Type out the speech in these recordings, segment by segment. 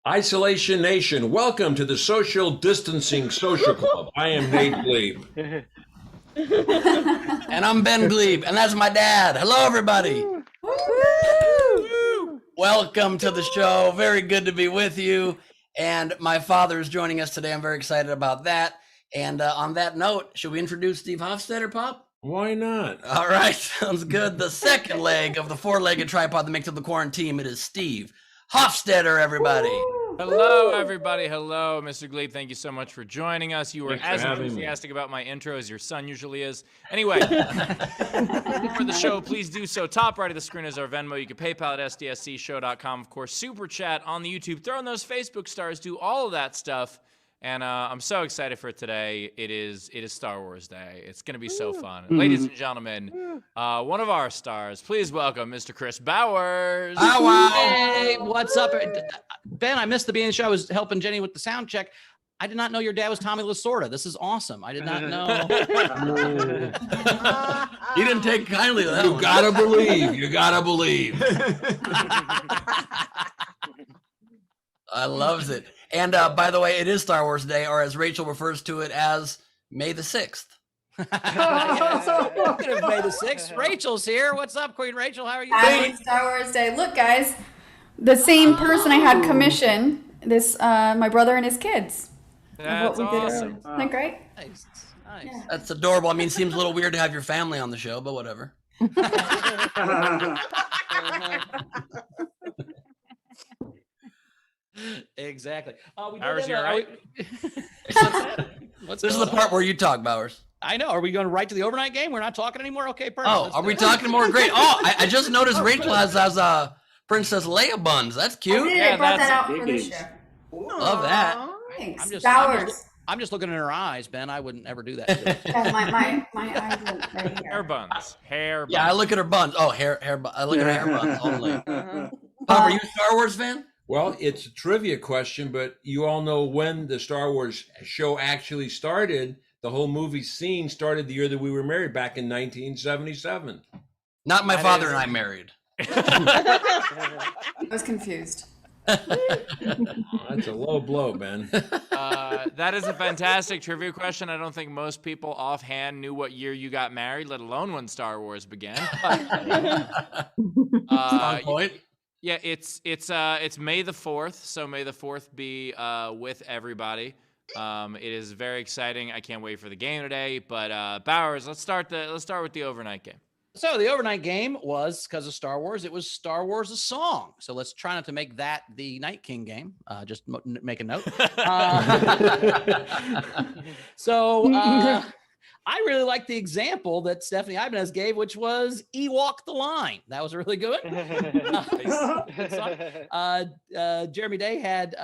Isolation Nation, welcome to the Social Distancing Social Club. I am Nate Gleib. And I'm Ben Gleib, and that's my dad. Hello, everybody. Welcome to the show. Very good to be with you. And my father is joining us today. I'm very excited about that. And on that note, should we introduce Steve Hofstetter, Pop? Why not? All right, sounds good. The second leg of the four-legged tripod that makes up the quarantine, it is Steve Hofstetter, everybody. Hello, everybody. Hello, Mr. Gleib. Thank you so much for joining us. You were Thanks for as having enthusiastic about my intro as your son usually is. Anyway, for the show, please do so. Top right of the screen is our Venmo. You can PayPal at sdscshow.com. Of course, Super Chat on the YouTube. Throw in those Facebook stars. Do all of that stuff. And I'm so excited for today. It is Star Wars Day. It's going to be so fun. Ladies and gentlemen, one of our stars, please welcome Mr. Chris Bowers. Hey, what's up? Ben, I missed the beginning of the show. I was helping Jenny with the sound check. I did not know your dad was Tommy Lasorda. This is awesome. I did not know. You didn't take kindly to that You one. gotta believe. You gotta believe. I loves it. And by the way, it is Star Wars Day, or as Rachel refers to it as May the 6th. May the 6th. Rachel's here. What's up, Queen Rachel? How are you? Happy Star Wars Day. Look, guys, the same person I had commission this, my brother and his kids. That's awesome. Isn't that great? Nice. Yeah. That's adorable. I mean, seems a little weird to have your family on the show, but whatever. Exactly. We Bowers, did you all right? What's This is the going part on? where you talk, Bowers. I know. Are we going right to the overnight game? We're not talking anymore? Okay, perfect. Oh, Let's are do we it. talking more? Great. Oh, I just noticed Rachel has Princess Leia buns. That's I cute. did. Yeah, I brought that's that out for the show. Love that. Thanks. I'm just looking in her eyes, Ben. I wouldn't ever do that. To her. Yeah, my eyes are right Hair here. buns. Hair buns. Yeah, I look at her buns. Oh, hair. I look at her hair buns only. Pop, are you a Star Wars fan? Well, it's a trivia question, but you all know when the Star Wars show actually started. The whole movie scene started the year that we were married, back in 1977. Not my That father is- and I married. I was confused. That's a low blow, Ben. That is a fantastic trivia question. I don't think most people offhand knew what year you got married, let alone when Star Wars began. On point. Yeah, it's May the 4th, so May the 4th be with everybody. It is very exciting. I can't wait for the game today. But Bowers, let's start with the overnight game. So the overnight game was, because of Star Wars, it was Star Wars a song. So let's try not to make that the Night King game. Just make a note. I really like the example that Stephanie Ibanez gave, which was Ewok the Line. That was really good. Good song. Jeremy Day had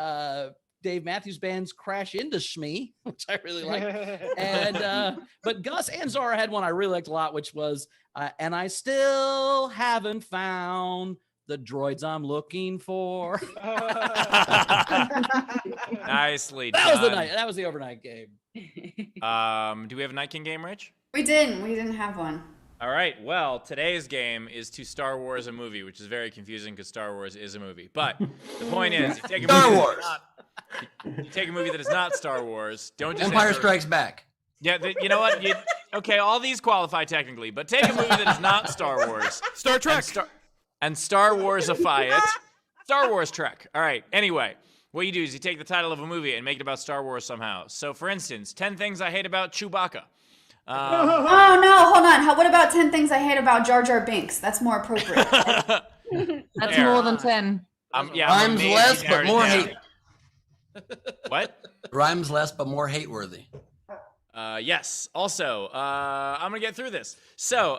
Dave Matthews Band's Crash Into Shmee, which I really liked. And but Gus and Zara had one I really liked a lot, which was and I still haven't found the droids I'm looking for. Nicely That done. was the night. That was the overnight game. Do we have a Night King game, Rich? We didn't have one. All right. Well, today's game is to Star Wars a movie, which is very confusing because Star Wars is a movie. But the point is, you take a Star movie Wars. you take a movie that is not Star Wars. Don't just Empire enter- Strikes Back. Yeah, you know what? Okay, all these qualify technically, but take a movie that is not Star Wars. Star Trek. And Star Wars-ify it. Star Wars Trek. All right. Anyway, what you do is you take the title of a movie and make it about Star Wars somehow. So, for instance, 10 Things I Hate About Chewbacca. Oh no, hold on. What about 10 things I hate about Jar Jar Binks? That's more appropriate. That's Fair. more than 10. Yeah, I'm Rhymes amazed less, you but narrowed it more down. hate. What? Rhymes less, but more hate-worthy. Yes. Also, I'm going to get through this. So,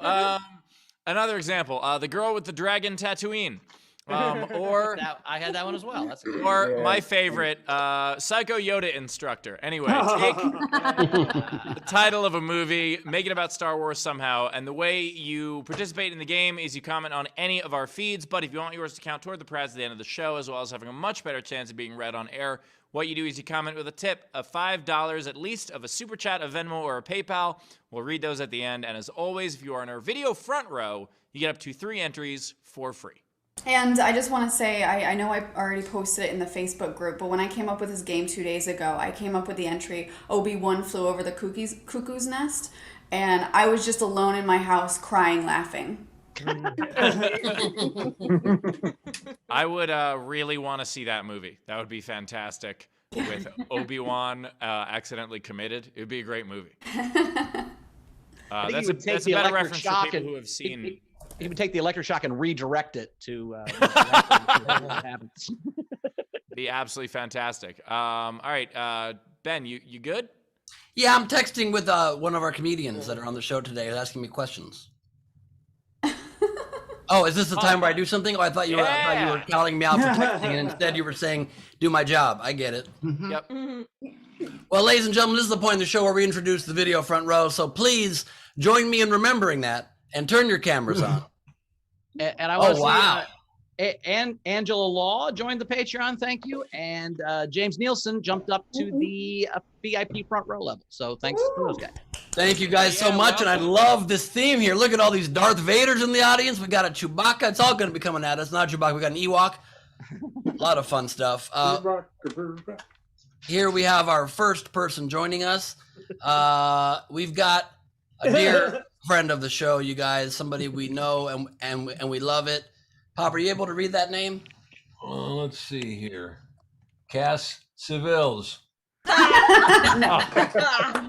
another example. The Girl with the Dragon Tatooine. Or I had that one as well. That's good. my favorite, Psycho Yoda Instructor. Anyway, take the title of a movie, make it about Star Wars somehow, and the way you participate in the game is you comment on any of our feeds, but if you want yours to count toward the prize at the end of the show, as well as having a much better chance of being read on air, what you do is you comment with a tip of $5 at least of a Super Chat, a Venmo, or a PayPal. We'll read those at the end, and as always, if you are in our video front row, you get up to 3 entries for free. And I just want to say, I know I already posted it in the Facebook group, but when I came up with this game 2 days ago, I came up with the entry, Obi-Wan flew over the cuckoo's nest, and I was just alone in my house crying, laughing. I would really want to see that movie. That would be fantastic. With Obi-Wan accidentally committed, it would be a great movie. That's a better reference for people who have seen. He would take the electric shock and redirect it to what happens. Be absolutely fantastic. All right, Ben, you good? Yeah, I'm texting with one of our comedians that are on the show today, asking me questions. Oh, is this the time where I do something? Oh, I thought you were calling me out for texting, and instead you were saying, "Do my job." I get it. Yep. Well, ladies and gentlemen, this is the point of the show where we introduce the video front row. So please join me in remembering that and turn your cameras on. And I want to see, and Angela Law joined the Patreon. Thank you. And James Nielsen jumped up to the VIP front row level. So thanks to those guys. Thank you guys so much. And I love this theme here. Look at all these Darth Vaders in the audience. We got a Chewbacca. It's all going to be coming at us. Not Chewbacca. We got an Ewok. A lot of fun stuff. Here we have our first person joining us. We've got a dear friend of the show, you guys, somebody we know and we love it. Pop, are you able to read that name? Let's see here. Cass Civils.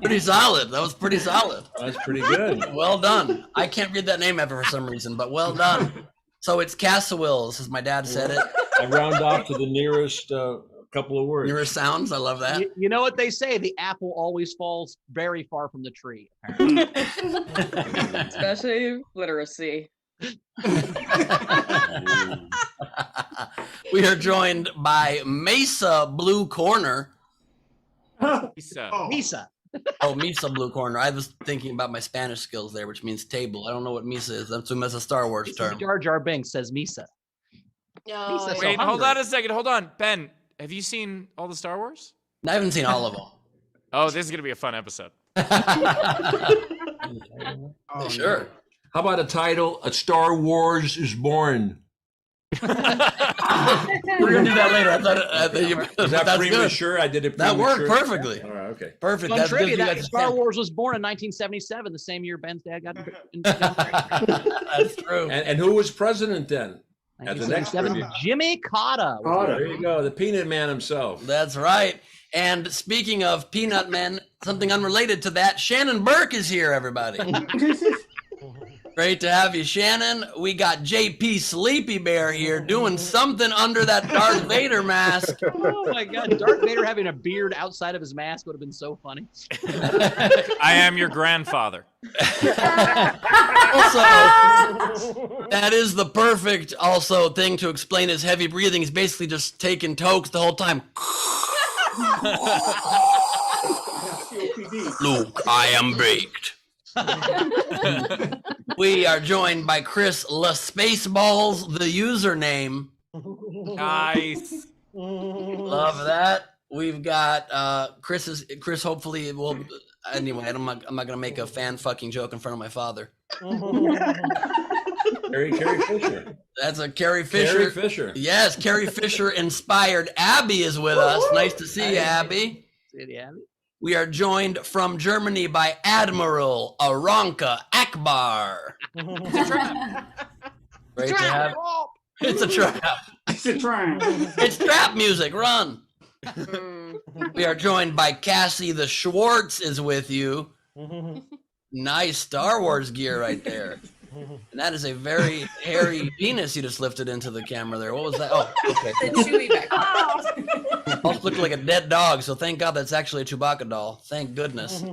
Pretty solid. That was pretty solid. That's pretty good. Well done. I can't read that name ever for some reason, but well done. So it's Cassawills, as my dad said it. I round off to the nearest couple of words. Nearest sounds. I love that. You know what they say? The apple always falls very far from the tree. Especially literacy. We are joined by Mesa Blue Corner. Misa. Oh, Misa Blue Corner. I was thinking about my Spanish skills there, which means table. I don't know what Misa is. That's a Star Wars term. Jar Jar Binks says Misa. No. Wait, hold on a second. Hold on. Ben, have you seen all the Star Wars? I haven't seen all of them. Oh, this is going to be a fun episode. Sure. How about a title? A Star Wars is Born. We're gonna do that later. I thought Is that that's premature? I did it that premature. worked perfectly. All right, okay. Perfect. Fun That's trivia, good. that Star Wars was born in 1977, the same year Ben's dad got That's true. And who was president then? At the next 1977, trivia. Jimmy Cotta. There you go, the Peanut Man himself. That's right. And speaking of Peanut Men, something unrelated to that, Shannon Burke is here, everybody. Great to have you, Shannon. We got JP Sleepy Bear here doing something under that Darth Vader mask. Oh my God, Darth Vader having a beard outside of his mask would have been so funny. I am your grandfather. Also, that is the perfect thing to explain his heavy breathing. He's basically just taking tokes the whole time. Luke, I am baked. We are joined by Chris La Spaceballs, the username. Nice. Love that. We've got Chris. Hopefully, will. Anyway, I'm not gonna make a fan fucking joke in front of my father. Carrie Fisher. That's a Carrie Fisher. Carrie Fisher. Yes, Carrie Fisher inspired Abby is with us. Nice to see you, Abby. We are joined from Germany by Admiral Aranka Akbar. It's a trap. Great to have. It's a trap. It's a trap. It's trap music. Run. We are joined by Cassie the Schwartz is with you. Nice Star Wars gear right there. And that is a very hairy penis you just lifted into the camera there. What was that? Oh, okay. The Chewie back. Almost looked like a dead dog, so thank God that's actually a Chewbacca doll. Thank goodness.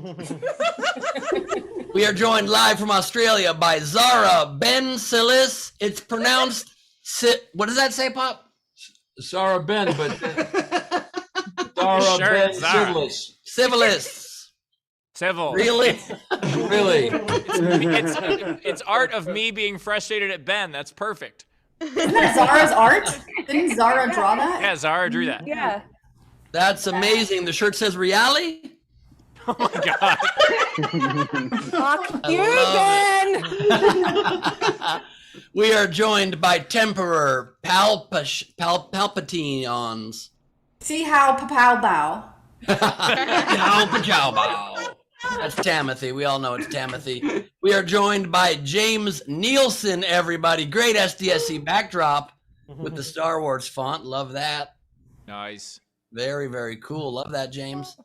We are joined live from Australia by Zara Ben Silis. It's pronounced what does that say, Pop? Sarah Ben, but Sarah Sure, Ben Zara. Civilis. Civilis. Civil. Really? Really? It's art of me being frustrated at Ben. That's perfect. Isn't that Zara's art? Didn't Zara draw that? Yeah, Zara drew that. Yeah. That's amazing. The shirt says reality. Oh my God. Fuck I you, love Ben. We are joined by Temperer Palpatineons. See how Papow Bow. Pachow. That's Timothy. We all know it's Timothy. We are joined by James Nielsen, everybody. Great SDSC backdrop with the Star Wars font. Love that. Nice. Very, very cool. Love that, James.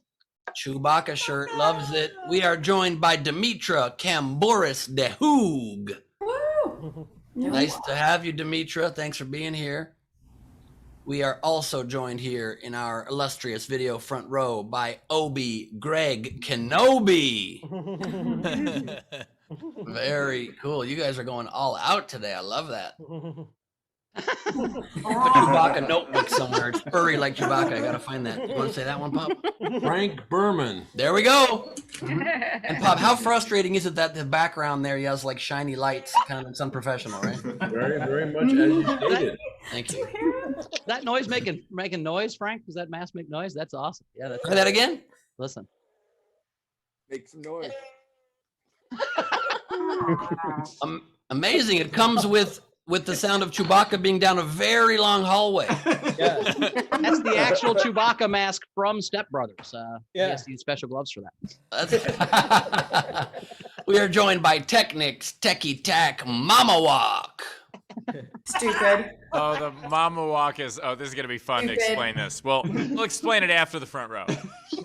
Chewbacca shirt. Loves it. We are joined by Demetra Camboris de Hoog. Woo! Nice to have you, Demetra. Thanks for being here. We are also joined here in our illustrious video front row by Obi Greg Kenobi. Very cool. You guys are going all out today. I love that. Put Chewbacca notebook somewhere. It's furry like Chewbacca. I gotta find that. You want to say that one, Pop? Frank Berman. There we go. And Pop, how frustrating is it that the background there he has like shiny lights? Kind of, it's unprofessional, right? Very, very much as you stated. Thank you. That noise making noise, Frank? Does that mask make noise? That's awesome. Yeah, that's Try that again. Listen. Make some noise. Amazing. It comes with the sound of Chewbacca being down a very long hallway. Yeah. That's the actual Chewbacca mask from Step Brothers. Yeah. Yes, need special gloves for that. We are joined by Technics Techie Tack Mama Walk. Stupid. Oh, the mama walk is. Oh, this is gonna be fun to Stupid. explain this. Well, we'll explain it after the front row.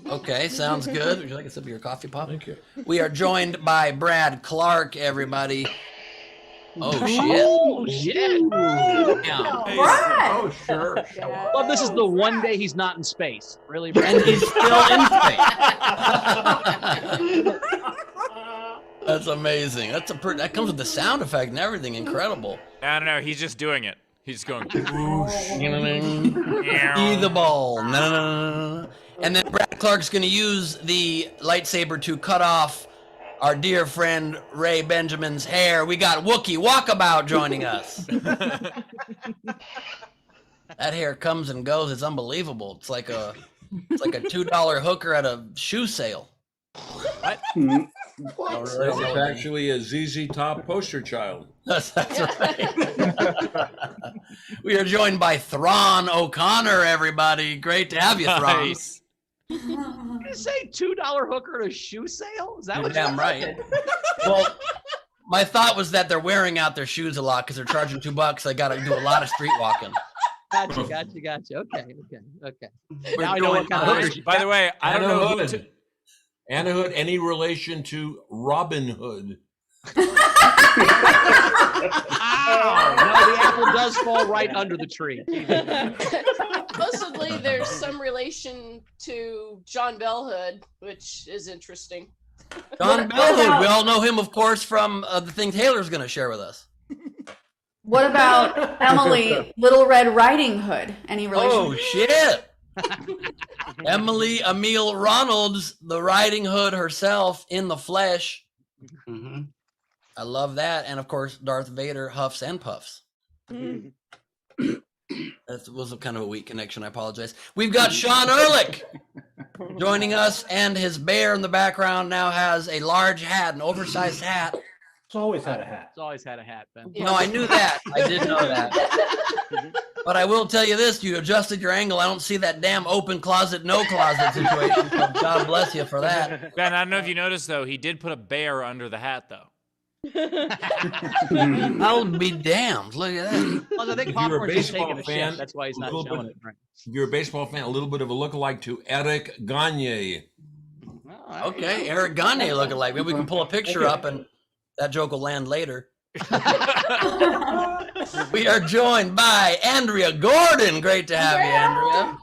Okay, sounds good. Would you like a sip of your coffee, Pop? Thank you. We are joined by Brad Clark, everybody. Oh, shit. Oh, shit. Yeah. Brad! Oh, sure. Well, this is the one day he's not in space. Really, Brad? And he's still in space. That's amazing. That comes with the sound effect and everything. Incredible. I don't know. He's just doing it. He's going. Be the ball. No. And then Brad Clark's going to use the lightsaber to cut off our dear friend Ray Benjamin's hair. We got Wookiee Walkabout joining us. That hair comes and goes. It's unbelievable. It's like a $2 hooker at a shoe sale. What? It's actually a ZZ Top poster child. That's right. We are joined by Thrawn O'Connor, everybody. Great to have you, Thrawn. Nice. Did you say $2 hooker at a shoe sale? Is that You're what damn right. Well, my thought was that they're wearing out their shoes a lot because they're charging $2. They got to do a lot of street walking. Gotcha. Okay. We're Now I know what kind of hookers you By the way, I don't know who to. Anna Hood, any relation to Robin Hood? Ow! No, the apple does fall right under the tree. Supposedly, there's some relation to John Bell Hood, which is interesting. John Bellwood, we all know him, of course, from the thing Taylor's going to share with us. What about Emily, Little Red Riding Hood? Any relation? Oh, shit. Emily Emile Ronalds, the Riding Hood herself in the flesh. Mm-hmm. I love that. And, of course, Darth Vader huffs and puffs. That was a kind of a weak connection. I apologize. We've got Sean Ehrlich joining us, and his bear in the background now has a large hat, an oversized hat. It's always had a hat. It's always had a hat, Ben. No, I knew that. I did know that. But I will tell you this, you adjusted your angle. I don't see that damn open closet, no closet situation. So God bless you for that. Ben, I don't know if you noticed though, he did put a bear under the hat though. I'll be damned. Look at that. Well, I think If you're a Popcorn's just baseball taking a fan, shit. That's why he's not a little showing bit- it. Right. If you're a baseball fan, a little bit of a lookalike to Eric Gagne. Okay, Eric Gagne looking like. Maybe we can pull a picture up and that joke will land later. We are joined by Andrea Gordon. Great to have you, Andrea.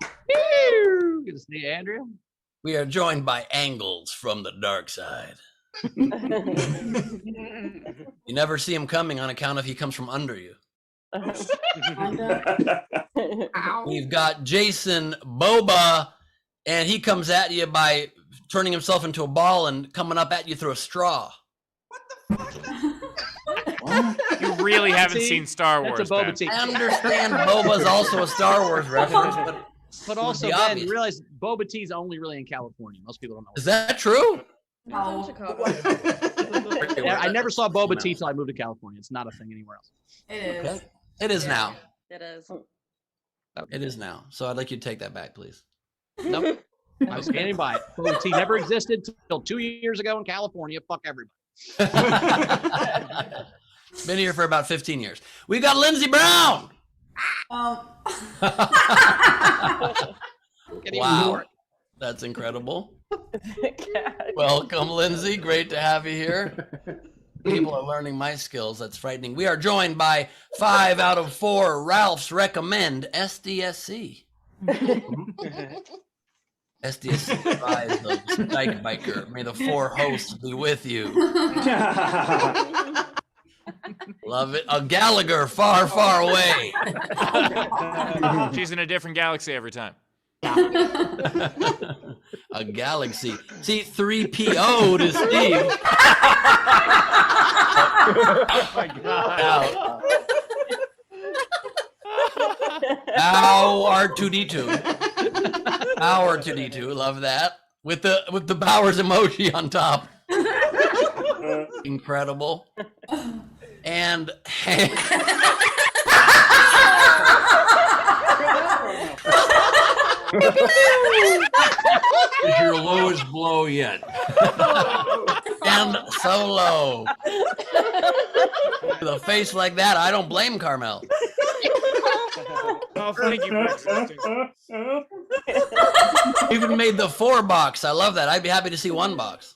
Good to see you, Andrea. We are joined by Angles from the dark side. You never see him coming on account of he comes from under you. We've got Jason Boba, and he comes at you by turning himself into a ball and coming up at you through a straw. You really haven't See, seen Star Wars. That's a Boba Ben. tea. I understand Boba's also a Star Wars reference, but But also, the Ben, obvious. you realize Boba tea is only really in California. Most people don't know. is that true? Oh. Chicago. I never saw boba tea till I moved to California. It's not a thing anywhere else. It is. Okay. It is now. It is. It is now. So I'd like you to take that back, please. Nope. I was standing by it. Boba tea never existed till 2 years ago in California. Fuck everybody. Been here for about 15 years. We've got Lindsey Brown. Wow. That's incredible. Welcome, Lindsay. Great to have you here. People are learning my skills. That's frightening. We are joined by 5 out of 4 Ralphs recommend SDSC. SDSC rise of Dyke Biker. May the 4 hosts be with you. Love it. A Gallagher far, far away. She's in a different galaxy every time. A galaxy. See, 3PO to Steve. Oh my God. Now R2D2. Now R2D2. Love that. With the Bowers emoji on top. Incredible. And Is your lowest blow yet? and Solo. With a face like that, I don't blame Carmel. Oh, thank you for existing. Even made the 4 box. I love that. I'd be happy to see 1 box.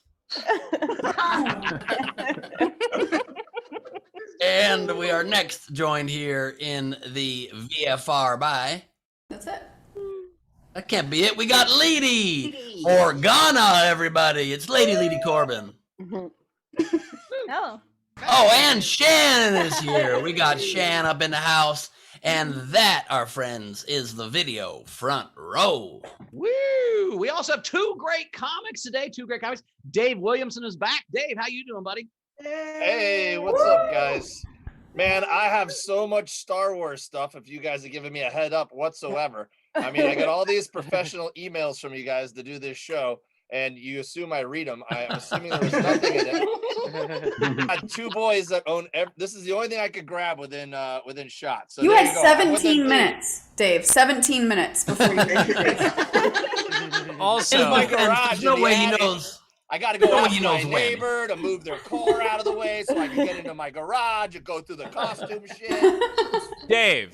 And we are next joined here in the VFR by. That's it. That can't be it. We got Lady Organa, everybody. It's Lady Corbin. Oh. Oh, and Shannon is here. We got Shan up in the house. And that, our friends, is the video front row. Woo! We also have 2 great comics today. 2 great comics. Dave Williamson is back. Dave, how you doing, buddy? Hey, what's up, guys? Man, I have so much Star Wars stuff if you guys are giving me a head up whatsoever. I mean, I get all these professional emails from you guys to do this show, and you assume I read them. I'm assuming there was nothing in it. I had 2 boys that own this is the only thing I could grab within shot. So You there had go. 17 minutes, Dave. 17 minutes before you raised your face. Also, In my garage, There's no in the way he attic. knows. I got to go No, ask he my knows when. neighbor to move their car out of the way so I can get into my garage and go through the costume shit.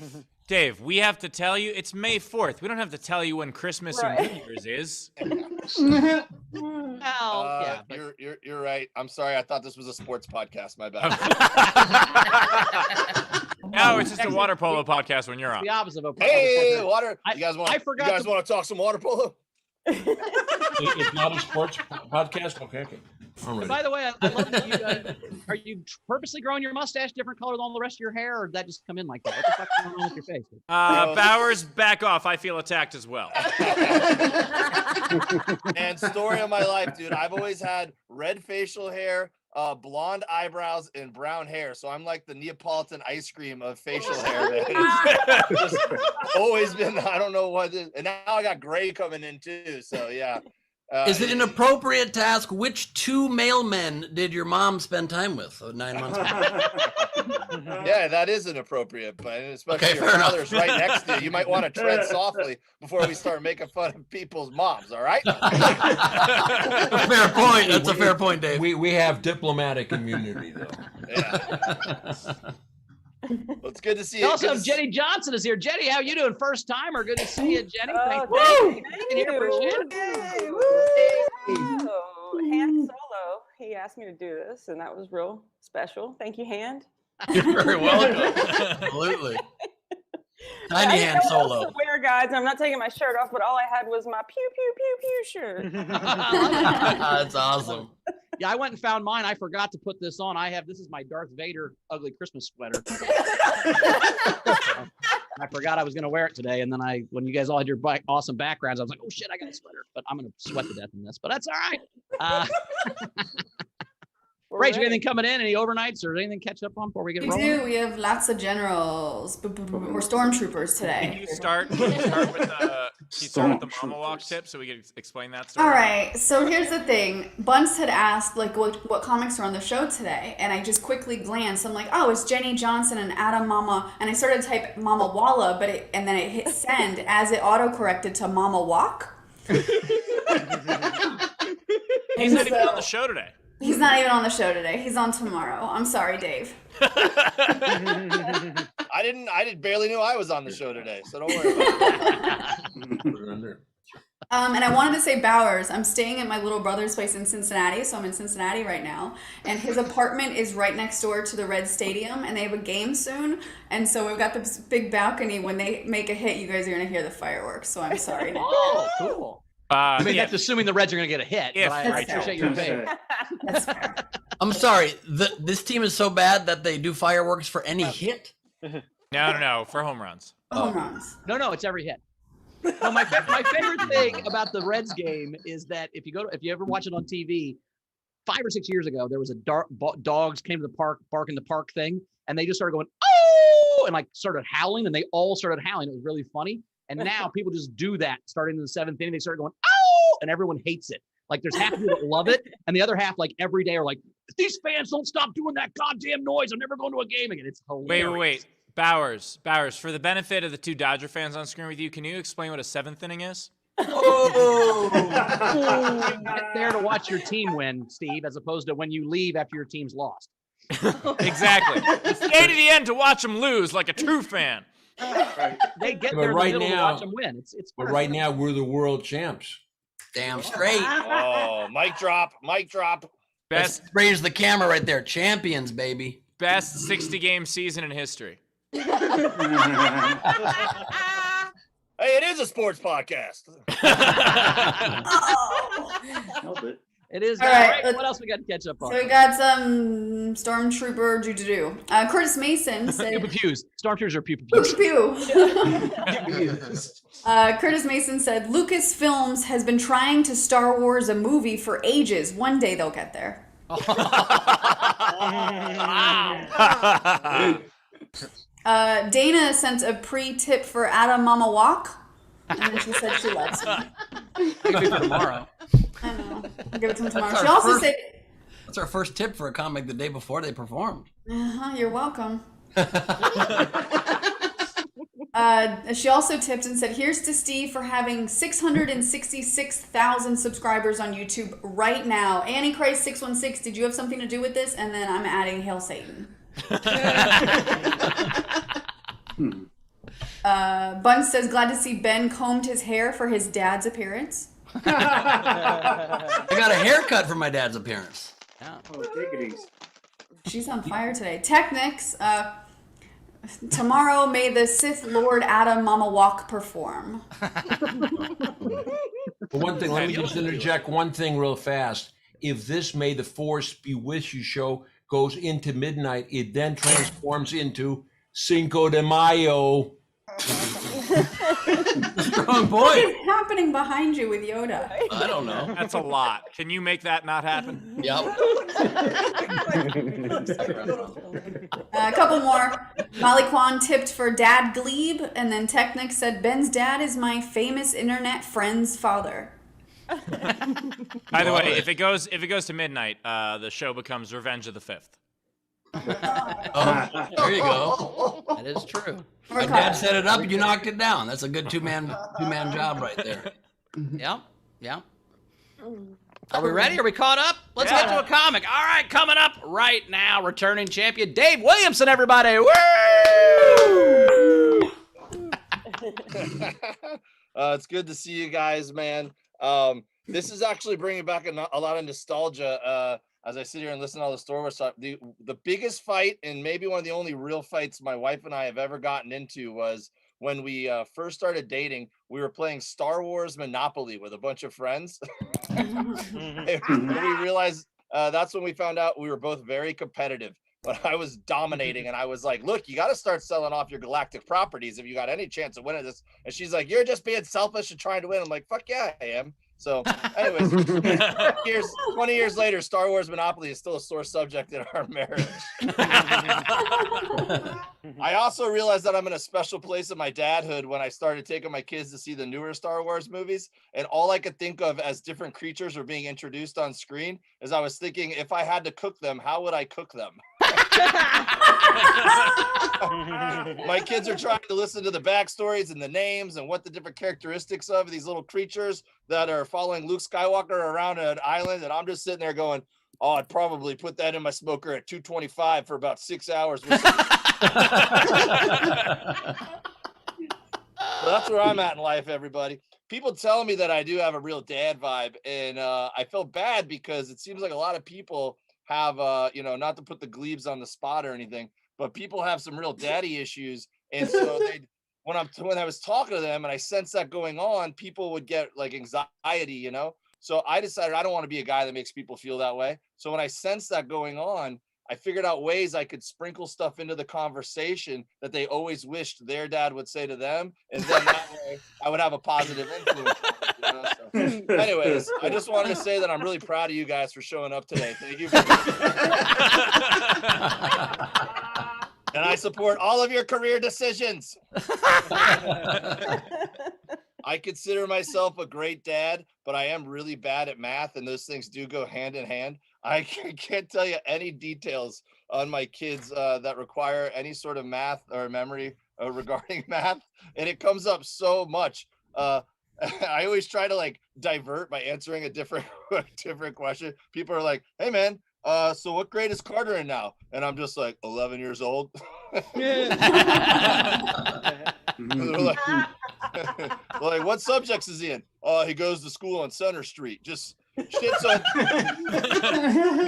Dave, we have to tell you it's May 4th. We don't have to tell you when Christmas or New Year's is. Yeah, but You're right. I'm sorry. I thought this was a sports podcast. My bad. No, it's just a water polo podcast when you're on. the opposite of a Hey, water! I- You guys want? I forgot You guys to- want to talk some water polo? It's not a sports podcast? Okay. I'm ready. By the way, I love that you are you purposely growing your mustache different color than all the rest of your hair, or did that just come in like that? What the fuck's going on with your face? Bowers, back off. I feel attacked as well. And story of my life, dude. I've always had red facial hair, blonde eyebrows, and brown hair. So I'm like the Neapolitan ice cream of facial hair. Man. It's just always been. I don't know what. And now I got gray coming in too. So yeah. Is it an appropriate to ask which 2 male men did your mom spend time with 9 months ago? Yeah, that is inappropriate, but especially Okay, your fair enough. father's right next to you. You might want to tread softly before we start making fun of people's moms, all right? Fair point. That's a fair point, Dave. We have diplomatic immunity, though. Yeah. Well, it's good to see We you. also Good have to Jenny Johnson is here. Jenny, how you doing? First timer. Good to see you, Jenny. Thank Woo! you. Being here, appreciate it. Hand Solo. He asked me to do this, and that was real special. Thank you, Hand. You're very welcome. Absolutely. I Tiny didn't hand know what else solo. to wear, guys. and I'm not taking my shirt off, but all I had was my pew pew pew pew shirt. That's awesome. Yeah, I went and found mine. I forgot to put this on. This is my Darth Vader ugly Christmas sweater. I forgot I was going to wear it today. And then when you guys all had your awesome backgrounds, I was like, oh shit, I got a sweater, but I'm going to sweat to death in this, but that's all right. Rach, you got anything coming in? Any overnights or anything catch up on before we get We rolling? do. We have lots of generals. We're stormtroopers Can today. you start with Can you start with the mama walk tip so we can explain that story? All right. So here's the thing. Bunce had asked like what comics are on the show today, and I just quickly glanced. I'm like, oh, it's Jenny Johnson and Adam Mama, and I started to type Mama Walla, and then it hit send as it autocorrected to Mama Walk. He's not even on the show today. He's not even on the show today. He's on tomorrow. I'm sorry, Dave. I barely knew I was on the show today, so don't worry about it. And I wanted to say Bowers. I'm staying at my little brother's place in Cincinnati, so I'm in Cincinnati right now. And his apartment is right next door to the Red Stadium, and they have a game soon. And so we've got this big balcony. When they make a hit, you guys are going to hear the fireworks. So I'm sorry. Oh, cool. I mean, Yeah. that's assuming the Reds are going to get a hit. If But I Rachel- appreciate your faith. That's fair. I'm sorry. This team is so bad that they do fireworks for any hit. No, for home runs. Home runs. No, it's every hit. No, my favorite thing about the Reds game is that if you ever watch it on TV, 5 or 6 years ago, there was a dogs came to the park, bark in the park thing, and they just started going, oh, and like started howling, and they all started howling. It was really funny. And now people just do that starting in the 7th inning. They start going, oh, and everyone hates it. Like there's half of people that love it, and the other half, like every day, are like, if these fans don't stop doing that goddamn noise, I'm never going to a game again. It's hilarious. Wait. Bowers, for the benefit of the 2 Dodger fans on screen with you, can you explain what a 7th inning is? Oh, you get there to watch your team win, Steve, as opposed to when you leave after your team's lost. Exactly. Stay to the end to watch them lose like a true fan. They get But there right in the middle now- to watch them win. It's But right now, we're the world champs. Damn straight. Oh, mic drop. Best Raise the camera right there. Champions, baby. 60-game season in history. Hey, it is a sports podcast. Help it. It is. All All right, right. let's- What else we got to catch up on? So we got some Stormtrooper doo-doo-doo. Curtis Mason said... Pew pews. Stormtroopers are pew Pew, pews. pew. Curtis Mason said, Lucasfilms has been trying to Star Wars a movie for ages. One day they'll get there. Dana sent a pre-tip for Adam Mama Walk. And then she said she loves me. Maybe for tomorrow. I know. I'll give it to him tomorrow. That's She our also first- said, That's our first tip for a comic the day before they performed. you're welcome. She also tipped and said, here's to Steve for having 666,000 subscribers on YouTube right now. Antichrist 616, did you have something to do with this? And then I'm adding Hail Satan. Bun says, glad to see Ben combed his hair for his dad's appearance. I got a haircut for my dad's appearance. Oh, diggities. She's on fire today. Technics, tomorrow may the Sith Lord Adam Mama Walk perform. But one thing, let me just interject one thing real fast. If this May the Force Be With You show goes into midnight, it then transforms into Cinco de Mayo. Strong What point. is happening behind you with Yoda? I don't know. That's a lot. Can you make that not happen? Yep. A couple more. Molly Kwan tipped for Dad Gleib, and then Technic said, Ben's dad is my famous internet friend's father. By the way, if it goes to midnight, the show becomes Revenge of the Fifth. Oh, there you go. That is true. My dad set it up and you knocked it down. That's a good two-man job right there. Yep. Are we ready? Are we caught up? Let's get to a comic. All right, coming up right now, returning champion Dave Williamson, everybody. Woo! It's good to see you guys, man. This is actually bringing back a lot of nostalgia as I sit here and listen to all the Star Wars stuff. The biggest fight, and maybe one of the only real fights my wife and I have ever gotten into, was when we first started dating. We were playing Star Wars Monopoly with a bunch of friends. And we realized that's when we found out we were both very competitive. But I was dominating, and I was like, look, you got to start selling off your galactic properties if you got any chance of winning this. And she's like, you're just being selfish and trying to win. I'm like, fuck yeah, I am. So, anyways, 20 years later, Star Wars Monopoly is still a sore subject in our marriage. I also realized that I'm in a special place in my dadhood when I started taking my kids to see the newer Star Wars movies. And all I could think of as different creatures were being introduced on screen is I was thinking, if I had to cook them, how would I cook them? My kids are trying to listen to the backstories and the names and what the different characteristics of these little creatures that are following Luke Skywalker around an island. And I'm just sitting there going, oh, I'd probably put that in my smoker at 225 for about 6 hours. So that's where I'm at in life, everybody. People tell me that I do have a real dad vibe, and I feel bad because it seems like a lot of people have, not to put the Gleibs on the spot or anything, but people have some real daddy issues, and so when I was talking to them and I sensed that going on, people would get like anxiety, So I decided I don't want to be a guy that makes people feel that way. So when I sensed that going on, I figured out ways I could sprinkle stuff into the conversation that they always wished their dad would say to them. And then that way I would have a positive influence. So, anyways, I just wanted to say that I'm really proud of you guys for showing up today. Thank you. And I support all of your career decisions. I consider myself a great dad, but I am really bad at math, and those things do go hand in hand. I can't tell you any details on my kids that require any sort of math or memory regarding math, and it comes up so much. I always try to divert by answering a different question. People are like, "Hey, man, so what grade is Carter in now?" And I'm just like, 11 years old. They're like, what subjects is he in? He goes to school on Center Street. Just shit. So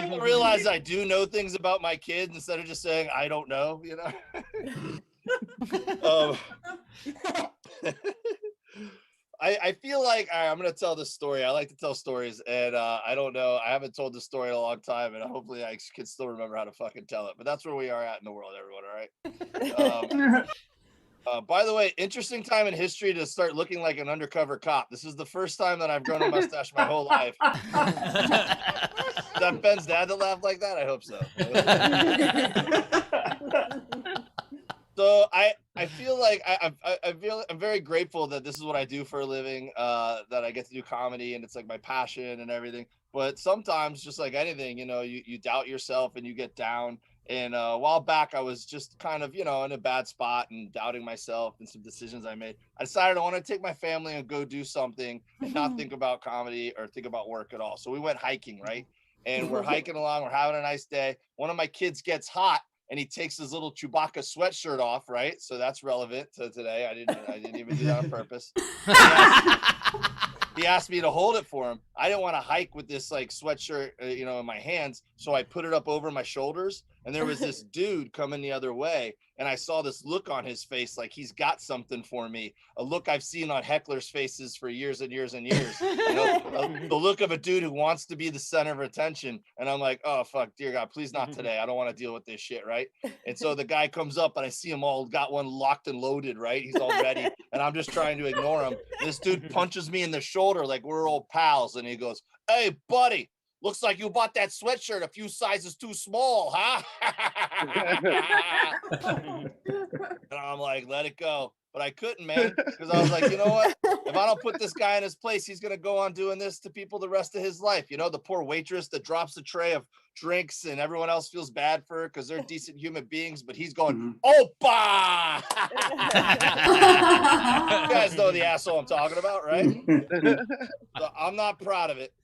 people realize I do know things about my kids instead of just saying I don't know. I feel like I'm going to tell this story. I like to tell stories, and I don't know. I haven't told this story in a long time, and hopefully I can still remember how to fucking tell it. But that's where we are at in the world, everyone. All right. By the way, interesting time in history to start looking like an undercover cop. This is the first time that I've grown a mustache my whole life. Is that Ben's dad that laughed like that? I hope so. So I feel like I'm very grateful that this is what I do for a living, that I get to do comedy, and it's like my passion and everything. But sometimes, just like anything, you doubt yourself and you get down. And a while back, I was just kind of, in a bad spot and doubting myself and some decisions I made. I decided I want to take my family and go do something and not think about comedy or think about work at all. So we went hiking, right? And we're hiking along. We're having a nice day. One of my kids gets hot, and he takes his little Chewbacca sweatshirt off, right? So that's relevant to today. I didn't even do that on purpose. He asked me to hold it for him. I didn't want to hike with this sweatshirt, in my hands. So I put it up over my shoulders, and there was this dude coming the other way. And I saw this look on his face, like he's got something for me. A look I've seen on hecklers' faces for years and years and years. The look of a dude who wants to be the center of attention. And I'm like, oh, fuck, dear God, please not today. I don't want to deal with this shit, right? And so the guy comes up, and I see him all got one locked and loaded, right? He's all ready. And I'm just trying to ignore him. This dude punches me in the shoulder like we're old pals. And he goes, hey, buddy. Looks like you bought that sweatshirt a few sizes too small, huh? And I'm like, let it go. But I couldn't, man, because I was like, you know what? If I don't put this guy in his place, he's going to go on doing this to people the rest of his life. The poor waitress that drops a tray of drinks and everyone else feels bad for her because they're decent human beings, but he's going, Opa! You guys know the asshole I'm talking about, right? So I'm not proud of it.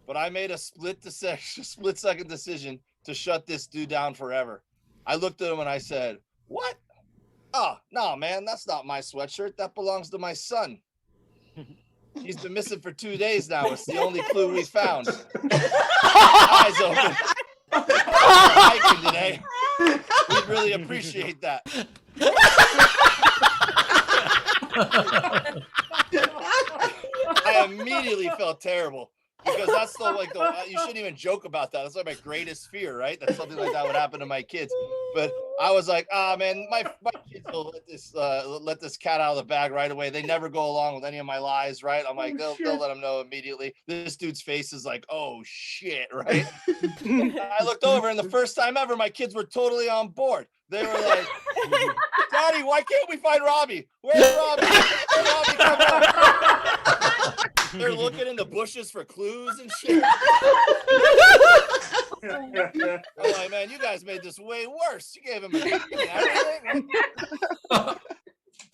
But I made a split-second decision to shut this dude down forever. I looked at him and I said, what? Oh, no, man, that's not my sweatshirt. That belongs to my son. He's been missing for 2 days now. It's the only clue we found. Eyes open. Hiking today. We'd really appreciate that. I immediately felt terrible. Because that's you shouldn't even joke about that. That's my greatest fear, right? That something like that would happen to my kids. But I was like, man, my kids So let this cat out of the bag right away. They never go along with any of my lies, right? I'm like, they'll let them know immediately. This dude's face is like, oh shit, right? I looked over, and the first time ever, my kids were totally on board. They were like, Daddy, why can't we find Robbie? Where's Robbie? Where's Robbie come out? They're looking in the bushes for clues and shit. I'm like, man, you guys made this way worse. You gave him everything.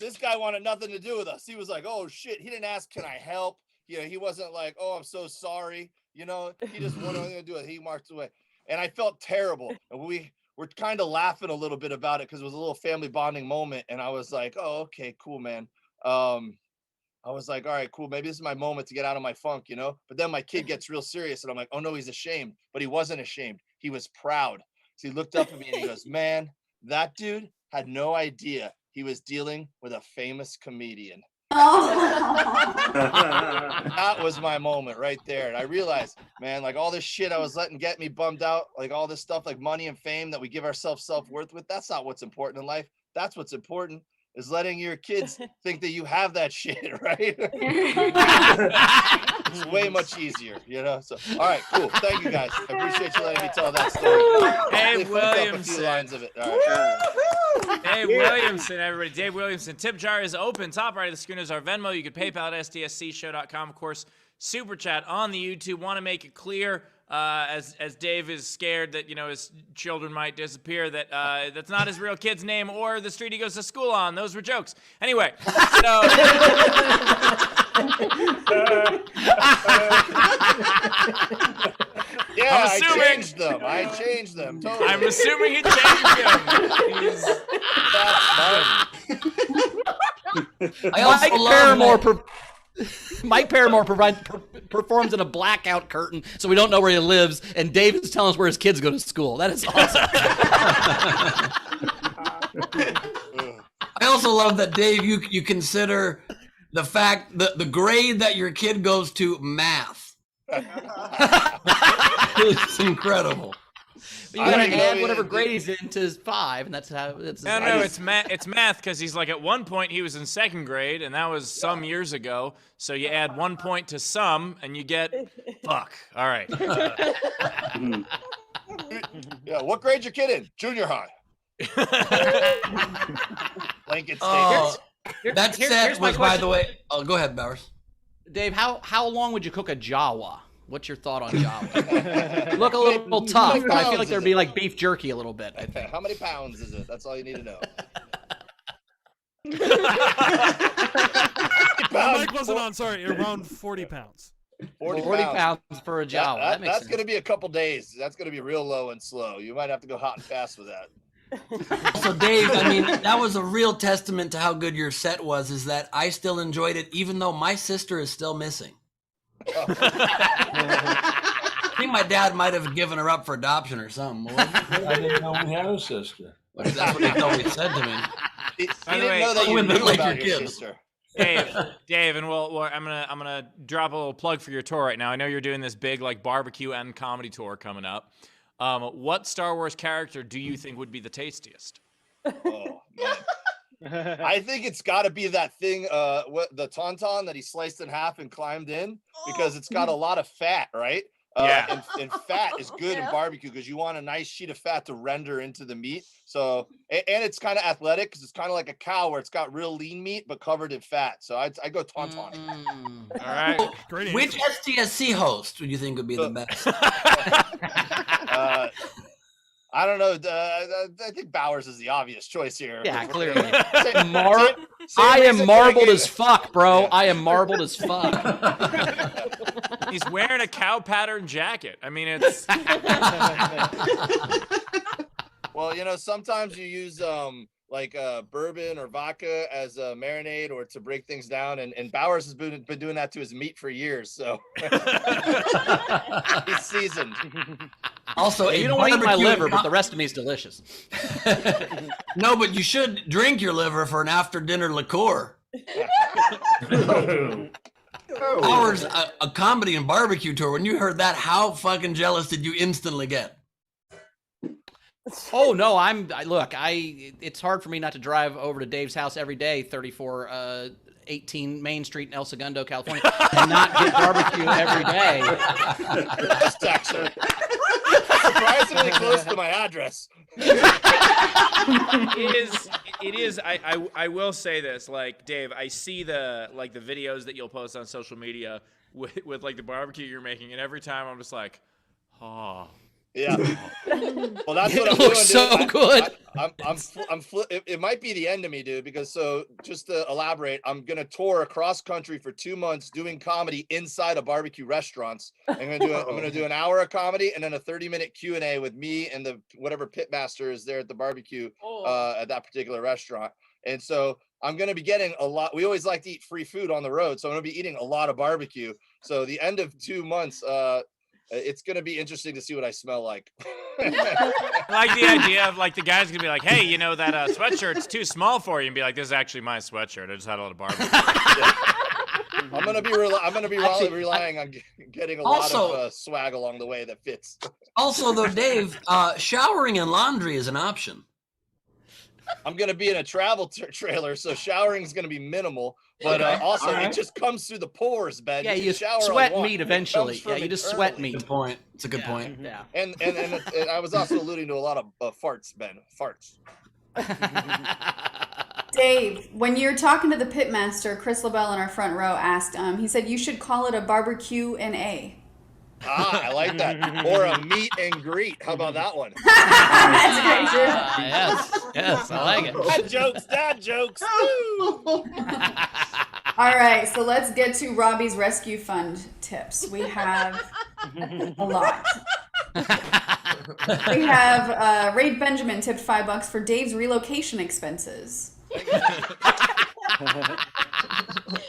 This guy wanted nothing to do with us. He was like, oh shit. He didn't ask, can I help? You know, he wasn't like, oh, I'm so sorry. You know, he just wanted nothing to do with it. He marched away. And I felt terrible. And we were kind of laughing a little bit about it because it was a little family bonding moment. And I was like, oh, okay, cool, man. I was like, all right, cool. Maybe this is my moment to get out of my funk, you know? But then my kid gets real serious and I'm like, oh no, he's ashamed. But he wasn't ashamed. He was proud. So he looked up at me and he goes, man, that dude had no idea he was dealing with a famous comedian. That was my moment right there. And I realized, man, like all this shit I was letting get me bummed out, like all this stuff like money and fame that we give ourselves self-worth with, that's not what's important in life. That's what's important. Is letting your kids think that you have that shit, right? It's way much easier, you know? So, all right, cool. Thank you, guys. I appreciate you letting me tell that story. Dave Williamson. A few lines of it. All right. Dave Williamson, everybody. Dave Williamson. Tip jar is open. Top right of the screen is our Venmo. You can PayPal at sdscshow.com. Of course, Super Chat on the YouTube. Want to make it clear, as Dave is scared that, you know, his children might disappear, that that's not his real kid's name or the street he goes to school on. Those were jokes. Anyway, so yeah, I'm assuming, I changed them. Totally. I'm assuming he changed them. I also Mike Paramore performs in a blackout curtain, so we don't know where he lives, and Dave is telling us where his kids go to school. That is awesome. I also love that, Dave, you consider the fact that the grade that your kid goes to math. It's incredible. But you gotta add whatever grade he's in to his 5, and that's how it's. No, it's math because he's like, at one point he was in 2nd grade, and that was some years ago. So you add 1 point to some, and you get fuck. All right. Yeah, what grade your kid in? Junior high. Blanket Oh, statements. that set was, by the way. Oh, go ahead, Bowers. Dave, how long would you cook a Jawa? What's your thought on Jawa? Look a little tough, but I feel like there'd be like beef jerky a little bit. I think. How many pounds is it? That's all you need to know. Mike wasn't on. Sorry, around 40 pounds. 40 pounds for a Jawa. That's going to be a couple days. That's going to be real low and slow. You might have to go hot and fast with that. So, Dave, I mean, that was a real testament to how good your set was, is that I still enjoyed it, even though my sister is still missing. I think my dad might have given her up for adoption or something. I didn't know we had a sister. That's what he always said to me. He didn't know that you women knew like about your your kids. sister. Dave, and I'm gonna drop a little plug for your tour right now. I know you're doing this big like barbecue and comedy tour coming up. What Star Wars character do you think would be the tastiest? Oh man. I think it's got to be that thing, the tauntaun that he sliced in half and climbed in, because it's got a lot of fat, right? Yeah. And fat is good in barbecue because you want a nice sheet of fat to render into the meat. So, and it's kind of athletic because it's kind of like a cow where it's got real lean meat but covered in fat. So I go tauntaun. All right. Great Which STSC host would you think would be the best? I don't know. I think Bowers is the obvious choice here. Yeah, clearly. Same I am reason marbled I as fuck, bro. Yeah. I am marbled as fuck. He's wearing a cow pattern jacket. I mean, it's. Well, you know, sometimes you use like bourbon or vodka as a marinade or to break things down, and Bowers has been doing that to his meat for years, so he's seasoned. Also, You don't want to eat my liver, but the rest of me is delicious. No, but you should drink your liver for an after-dinner liqueur. Ours, a comedy and barbecue tour. When you heard that, how fucking jealous did you instantly get? Oh no, it's hard for me not to drive over to Dave's house every day, 3418 Main Street in El Segundo, California, and not get barbecue every day. That's actually surprisingly close to my address. It is. I will say this, like, Dave, I see the videos that you'll post on social media with like the barbecue you're making, and every time I'm just like, oh. Yeah. Well, that's what It I'm looks doing, so dude. good. It might be the end of me, dude, because so just to elaborate, I'm gonna tour across country for 2 months doing comedy inside of barbecue restaurants. I'm gonna do an hour of comedy and then a 30-minute Q&A with me and the whatever pit master is there at the barbecue at that particular restaurant. And so I'm going to be getting a lot. We always like to eat free food on the road, so I'm going to be eating a lot of barbecue. So the end of 2 months, it's going to be interesting to see what I smell like. I like the idea of like the guy's going to be like, hey, you know, that sweatshirt's too small for you, and be like, this is actually my sweatshirt. I just had a lot of barbecue. I'm going to be relying on getting a lot of swag along the way that fits. Also, though, Dave, showering and laundry is an option. I'm going to be in a travel trailer, so showering is going to be minimal. But also, it just comes through the pores, Ben. Yeah, you shower sweat on meat eventually. Yeah, you just sweat meat. Good point. It's a good point. Yeah. And I was also alluding to a lot of farts, Ben. Farts. Dave, when you're talking to the pitmaster, Chris LaBelle in our front row asked, he said you should call it a barbecue and A. Ah, I like that. Or a meet and greet. How about that one? That's great too. Yes, I like it. Dad jokes. All right, so let's get to Robbie's Rescue Fund tips. We have a lot. We have Raid Benjamin tipped $5 for Dave's relocation expenses.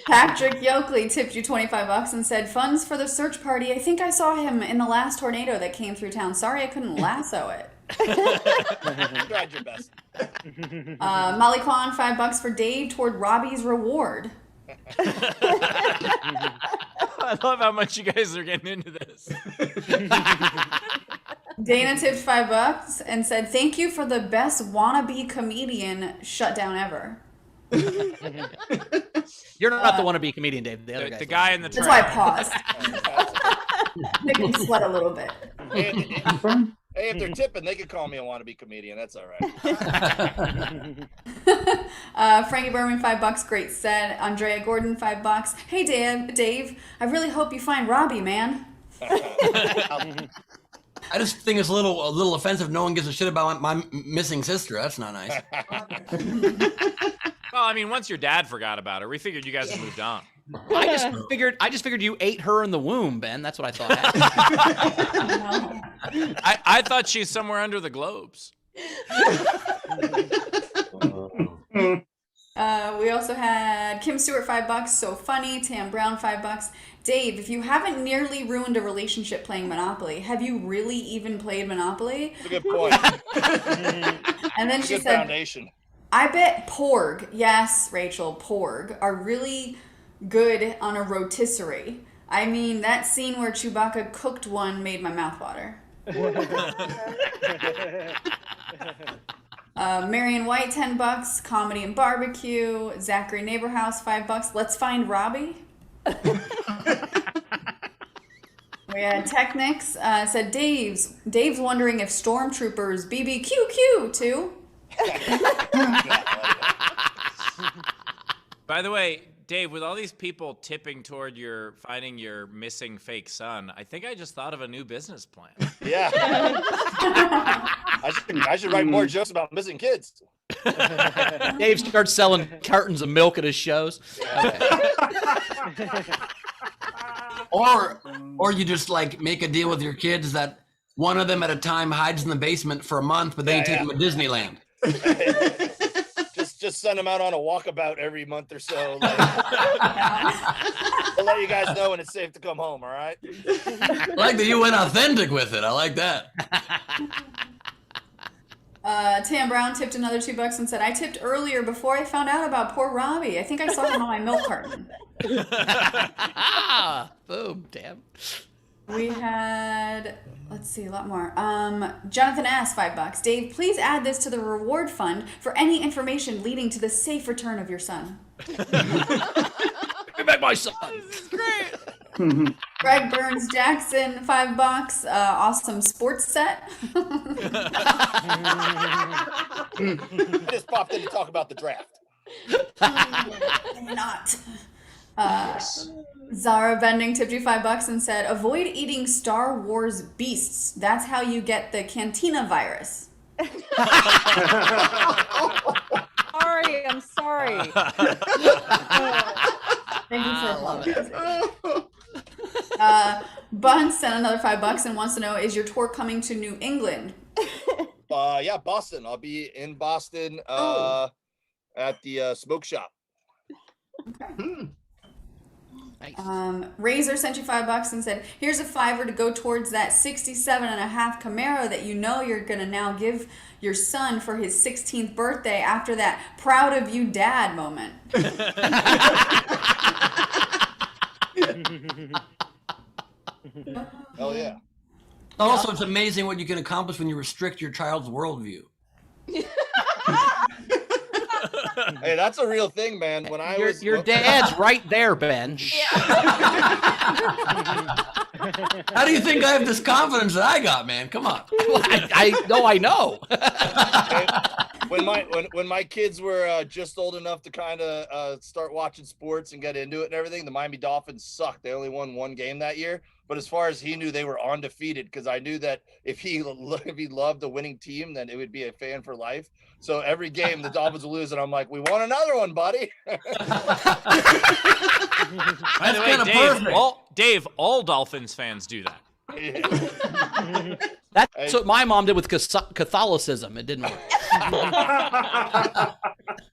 Patrick Yoakley tipped you $25 and said, funds for the search party. I think I saw him in the last tornado that came through town. Sorry I couldn't lasso it. Tried your best. Molly Kwan, $5 for Dave toward Robbie's reward. I love how much you guys are getting into this. Dana tipped $5 and said, thank you for the best wannabe comedian shutdown ever. You're not the wannabe comedian, Dave. The other the guy in the That's track. why I paused. Make me sweat a little bit. Hey, if they're tipping, they could call me a wannabe comedian. That's all right. Frankie Berman, $5. Great set. Andrea Gordon, $5. Hey, Dave. I really hope you find Robbie, man. I just think it's a little offensive. No one gives a shit about my missing sister. That's not nice. Well, I mean, once your dad forgot about her, we figured you guys had moved on. I just figured you ate her in the womb, Ben. That's what I thought happened. I thought she's somewhere under the globes. We also had Kim Stewart, $5. So funny. Tam Brown, $5. Dave, if you haven't nearly ruined a relationship playing Monopoly, have you really even played Monopoly? That's a good point. And then she said, foundation. I bet Porg, yes, Rachel, Porg, are really good on a rotisserie. I mean, that scene where Chewbacca cooked one made my mouth water. Marion White, $10. Comedy and barbecue. Zachary Neighborhouse, $5. Let's find Robbie. We had Technics said Dave's wondering if stormtroopers BBQQ too. By the way, Dave, with all these people tipping toward finding your missing fake son, I think I just thought of a new business plan. Yeah. I should write more jokes about missing kids. Dave starts selling cartons of milk at his shows. Okay. Or you just like make a deal with your kids that one of them at a time hides in the basement for a month, but then you take them to Disneyland. Just send them out on a walkabout every month or so. Like, I'll let you guys know when it's safe to come home. All right. I like that you went authentic with it. I like that. Tam Brown tipped another $2 and said, I tipped earlier before I found out about poor Robbie. I think I saw him on my milk carton. Boom, damn. We had, let's see, a lot more. Jonathan S., $5. Dave, please add this to the reward fund for any information leading to the safe return of your son. Give me back my son. Great. Greg Burns Jackson, $5. Awesome sports set. I just popped in to talk about the draft. Not. Zara Bending tipped you $5 and said, avoid eating Star Wars beasts. That's how you get the Cantina virus. Sorry, I'm sorry. Thank you for apologizing. Bun sent another $5 and wants to know, is your tour coming to New England? Yeah, Boston. I'll be in Boston at the smoke shop. Okay. Razor sent you $5 and said, here's a $5 to go towards that 67.5 Camaro that you know you're going to now give your son for his 16th birthday after that proud of you dad moment. Oh yeah. Also, it's amazing what you can accomplish when you restrict your child's worldview. Hey, that's a real thing, man. When I was Your dad's right there, Ben. How do you think I have this confidence that I got, man? Come on. I know. When my kids were just old enough to kind of start watching sports and get into it and everything, the Miami Dolphins sucked. They only won one game that year. But as far as he knew, they were undefeated, because I knew that if he loved a winning team, then it would be a fan for life. So every game the Dolphins would lose, and I'm like, we won another one, buddy. By the way, Dave, all Dolphins fans do that. That's what my mom did with Catholicism. It didn't work.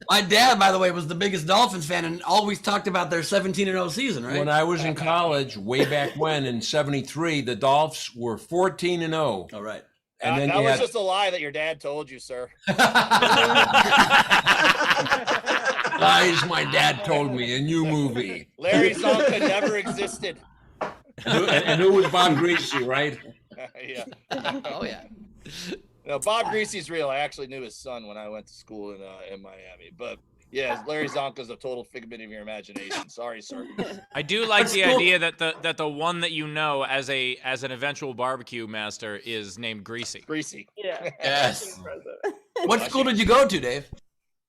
My dad, by the way, was the biggest Dolphins fan and always talked about their 17-0 season, right? When I was in college, way back when, in '73, the Dolphs were 14-0. All right. And then that was just a lie that your dad told you, sir. lies my dad told me, a new movie. Larry Zonka never existed. And who was Bob Greasy, right? Yeah. Oh yeah. No, Bob Greasy's real. I actually knew his son when I went to school in Miami. But yeah, Larry Zonka's a total figment of your imagination. Sorry, sir. I do like the idea that the one that you know as an eventual barbecue master is named Greasy. Greasy. Yeah. Yes. What school did you go to, Dave?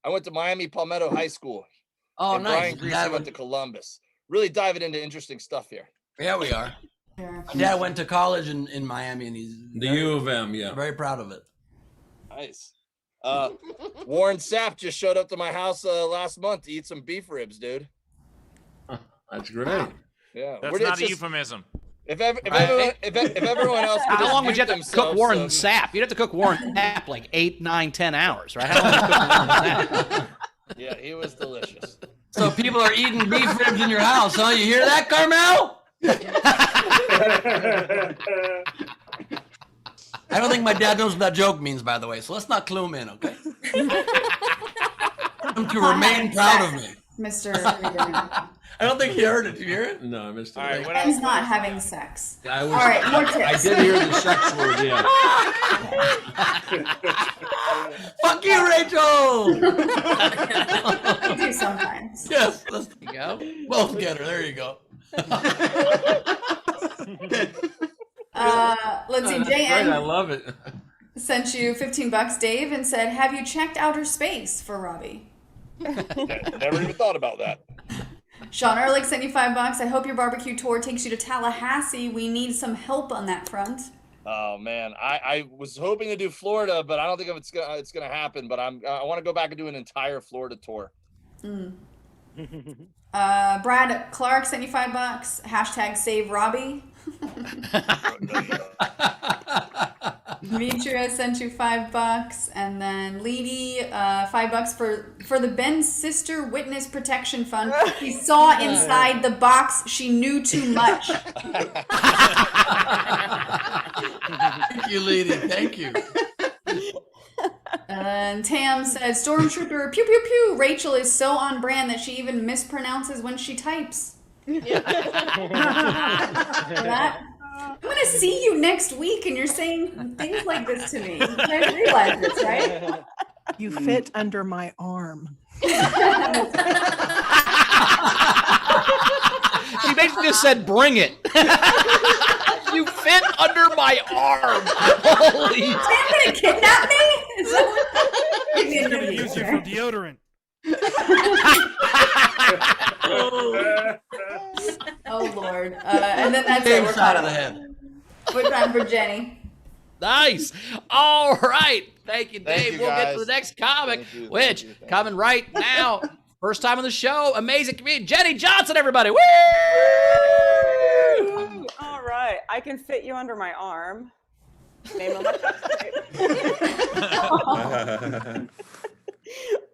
I went to Miami Palmetto High School. Oh, and nice. Brian Greasy went to Columbus. Really diving into interesting stuff here. Yeah, we are. My dad went to college in Miami, and he's The U of M, yeah. very proud of it. Nice. Warren Sapp just showed up to my house last month to eat some beef ribs, dude. That's great. Yeah, That's not a euphemism. If everyone else, could How just long would you mute have to cook themselves, Warren Sapp? You'd have to cook Warren Sapp like 8, 9, 10 hours, right? How long would you cook Warren Sapp? Yeah, he was delicious. So people are eating beef ribs in your house, huh? You hear that, Carmel? I don't think my dad knows what that joke means, by the way, so let's not clue him in, okay? I'm to remain proud of me. Mr. I don't think he heard it. Did you hear it? No, I missed it. All right, what Ben's else? not having sex. I was, All right, more I tips. did hear the sex word, yeah. Fuck you, Rachel! We do sometimes. Yes, let's There you go. both get her. There you go. Let's see. Great, I JN love it. sent you $15, Dave, and said, "Have you checked outer space for Robbie?" Never even thought about that. Sean Ehrlich sent you $5. I hope your barbecue tour takes you to Tallahassee. We need some help on that front. Oh man, I was hoping to do Florida, but I don't think it's gonna happen. But I want to go back and do an entire Florida tour. Brad Clark sent you $5. Hashtag save Robbie. Demetria sent you $5, and then Leedy, $5 for the Ben's sister witness protection fund. He saw inside the box. She knew too much. Thank you, lady. Thank you. And Tam said, "Stormtrooper, pew pew pew. Rachel is so on brand that she even mispronounces when she types." For that. I'm gonna see you next week, and you're saying things like this to me. You guys realize this, right? You fit under my arm. She basically just said, "Bring it." You fit under my arm. Holy! Are you gonna kidnap me? She's gonna use you for deodorant. Oh Lord! And then that's Same it. We're side of caught. the head. We're time for Jenny. Nice. All right. Thank you, Dave. Thank you, We'll get to guys. the next comic, Thank you, which thank you. coming right now. First time on the show. Amazing comedian Jenny Johnson, everybody. Woo! All right. I can fit you under my arm. Name of my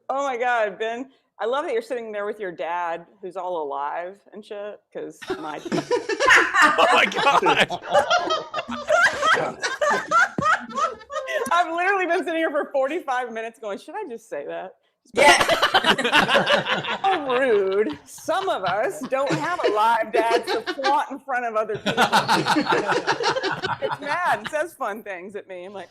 Oh my God, Ben. I love that you're sitting there with your dad who's all alive and shit. Because my Oh my God. I've literally been sitting here for 45 minutes going, should I just say that? Yeah. So rude. Some of us don't have a live dad to flaunt in front of other people. It's mad and says fun things at me. I'm like,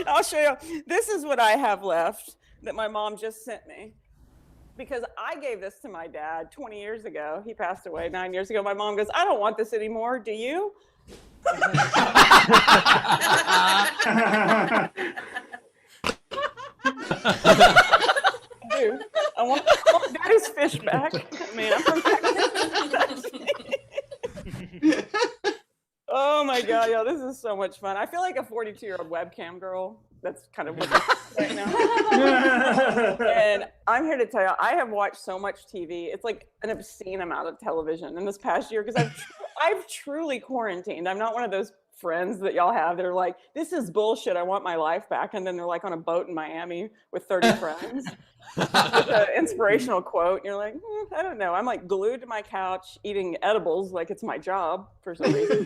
I'll show you. This is what I have left that my mom just sent me. Because I gave this to my dad 20 years ago. He passed away 9 years ago. My mom goes, I don't want this anymore. Do you? Dude, I want daddy's fish back. I mean, I'm from Texas. Oh my God, yo, this is so much fun. I feel like a 42-year-old webcam girl. That's kind of what I'm right now. And I'm here to tell you, I have watched so much TV. It's like an obscene amount of television in this past year because I've truly quarantined. I'm not one of those friends that y'all have that are like, this is bullshit. I want my life back. And then they're like on a boat in Miami with 30 friends with an inspirational quote. And you're like, I don't know. I'm like glued to my couch eating edibles like it's my job for some reason.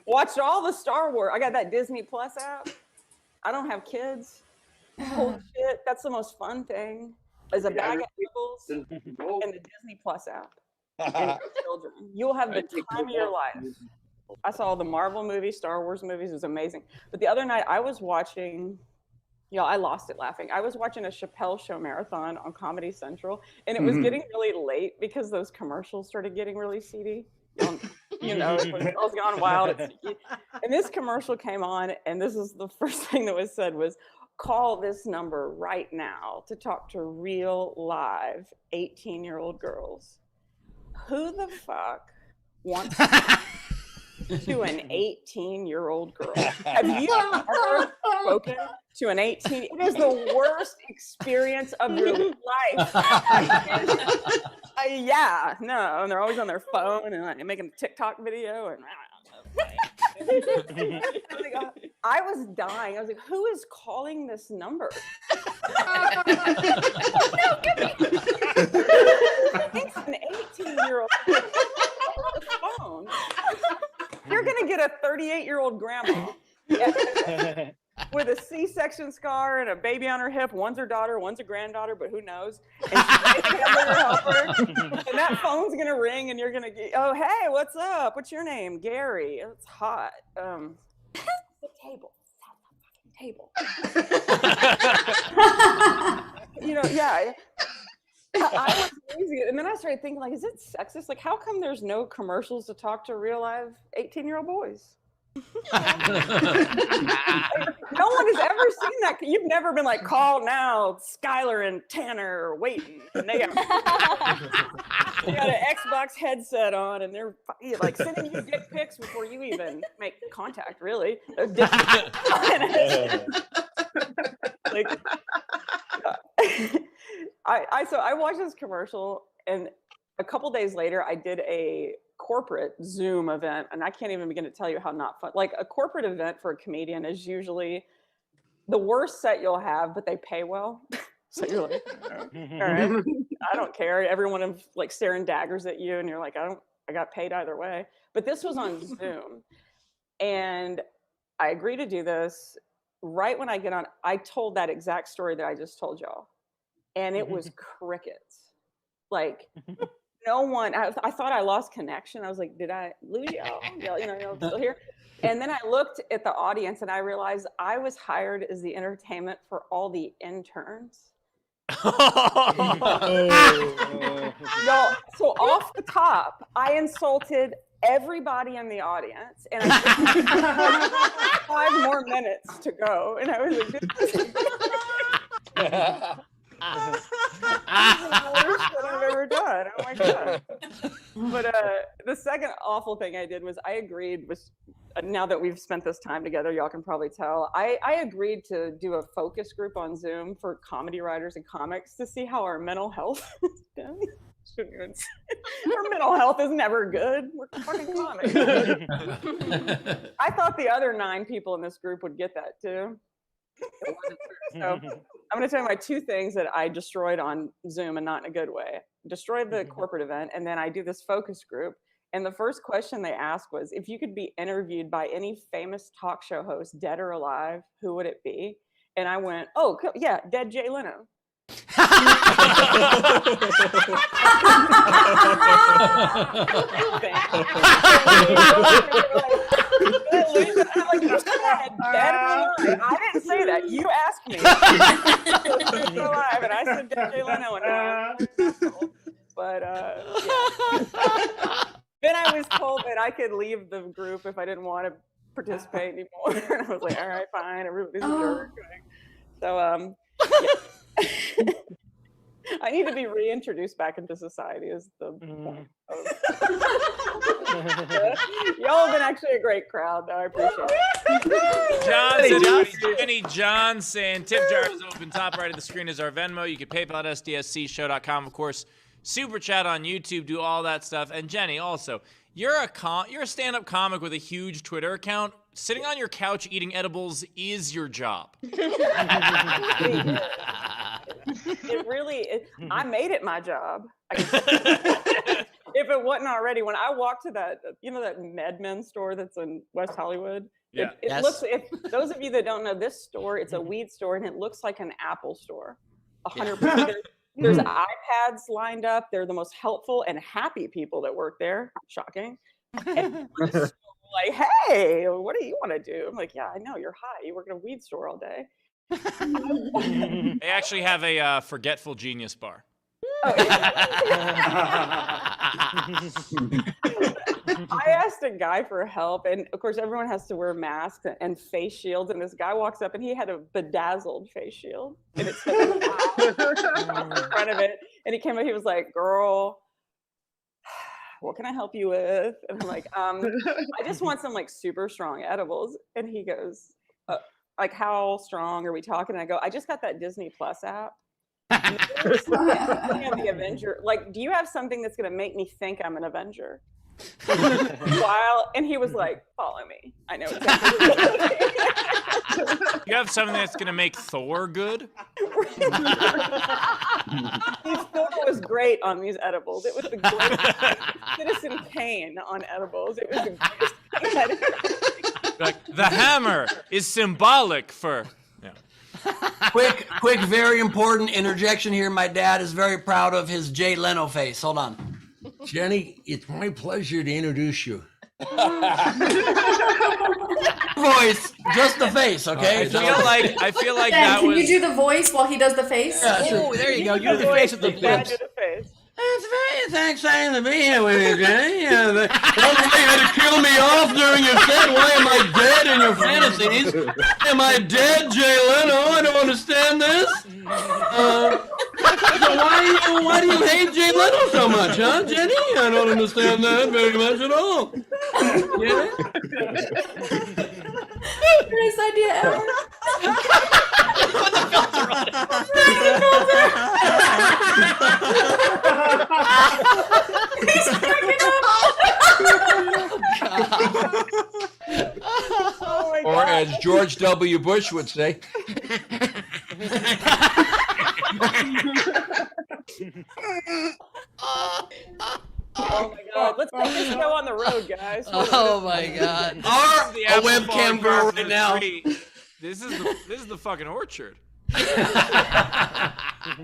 Watched all the Star Wars. I got that Disney Plus app. I don't have kids. Holy shit. That's the most fun thing is a bag of pickles and the Disney Plus app. And your children. You'll have the time of your life. I saw the Marvel movies, Star Wars movies. It was amazing. But the other night I was watching, I lost it laughing. I was watching a Chappelle Show marathon on Comedy Central, and it was getting really late because those commercials started getting really seedy. When Girls Gone Wild. And this commercial came on, and this is the first thing that was said was, call this number right now to talk to real live 18-year-old girls. Who the fuck wants to an 18-year-old girl? Have you ever spoken to an 18? It is the worst experience of your life. No, and they're always on their phone and like making a TikTok video and I was dying. I was like, who is calling this number? It's an 18-year-old on the phone. You're gonna get a 38-year-old grandma with a C-section scar and a baby on her hip. One's her daughter, one's a granddaughter, but who knows? And she's gonna help her. And that phone's gonna ring, and you're gonna get, oh hey, what's up? What's your name? Gary. It's hot. The table. Table. I was crazy. And then I started thinking, like, is it sexist? Like, how come there's no commercials to talk to real live 18-year-old boys? No one has ever seen that. You've never been like, call now, Skylar and Tanner are waiting. And they got an Xbox headset on, and they're like sending you dick pics before you even make contact, really. I watched this commercial, and a couple days later, I did a corporate Zoom event, and I can't even begin to tell you how not fun. Like, a corporate event for a comedian is usually the worst set you'll have, but they pay well. So you're like, all right, I don't care. Everyone is like staring daggers at you, and you're like, I got paid either way. But this was on Zoom, and I agreed to do this. Right when I get on, I told that exact story that I just told y'all, and it was crickets. Like, no one. I thought I lost connection. I was like, did I lose y'all? Y'all still here? And then I looked at the audience and I realized I was hired as the entertainment for all the interns. No, so off the top, I insulted everybody in the audience, and I had 5 more minutes to go, and I was like, "This is the worst that I've ever done." Oh my god! But the second awful thing I did was I agreed with. Now that we've spent this time together, y'all can probably tell, I agreed to do a focus group on Zoom for comedy writers and comics to see how our mental health has been. Our mental health is never good. We're fucking comics. I thought the other 9 people in this group would get that too. It wasn't true. So I'm going to tell you my 2 things that I destroyed on Zoom, and not in a good way. Destroyed the corporate event, and then I do this focus group. And the first question they asked was, if you could be interviewed by any famous talk show host, dead or alive, who would it be? And I went, oh, yeah, dead Jay Leno. I didn't say that. You asked me. Alive, and I said dead Jay Leno. But yeah. Then I was told that I could leave the group if I didn't want to participate anymore. And I was like, all right, fine. Everybody's a jerk. So, yeah. I need to be reintroduced back into society is the point of y'all have been actually a great crowd, though. I appreciate it. Jenny John saying tip jar is open. Top right of the screen is our Venmo. You can PayPal at sdscshow.com, of course. Super chat on YouTube, do all that stuff. And Jenny, also, you're a stand-up comic with a huge Twitter account. Sitting on your couch eating edibles is your job. It really, I made it my job. If it wasn't already, when I walked to that, that MedMen store that's in West Hollywood. Yeah. It looks, if those of you that don't know this store, it's a weed store and it looks like an Apple store. 100%. There's iPads lined up. They're the most helpful and happy people that work there. Shocking. And like, hey, what do you want to do? I'm like, yeah, I know, you're high. You work in a weed store all day. They actually have a forgetful genius bar. I asked a guy for help, and of course everyone has to wear masks and face shields, and this guy walks up and he had a bedazzled face shield and it said in front of it, and he came up, he was like, girl, what can I help you with? And I'm like, I just want some like super strong edibles. And he goes, like, how strong are we talking? And I go, I just got that Disney Plus app. The Avenger, like, do you have something that's going to make me think I'm an Avenger? And he was like, follow me. I know exactly what you have something that's going to make Thor good? Thor was great on these edibles. It was the greatest. Citizen Kane on edibles. It was the greatest thing I'd ever seen. Like, the hammer is symbolic for... Quick, very important interjection here. My dad is very proud of his Jay Leno face. Hold on. Jenny, it's my pleasure to introduce you. Voice, just the face, okay? I feel like Dan, that can was... you do the voice while he does the face? Yeah, sure. There you go. You do the face with the lips. It's very exciting to be here with you, Jenny. Don't wait to kill me off during your set. Why am I dead in your fantasies? Am I dead, Jay Leno? I don't understand this. So why do you hate Jay Leno so much, huh, Jenny? I don't understand that very much at all. Yeah? Greatest idea ever. Put the filter on it. He's cracking up. Oh my Or God. as George W. Bush would say. Oh my God. Let's take this show on the road, guys. Oh my God. Or a webcam girl right now. This is the fucking orchard.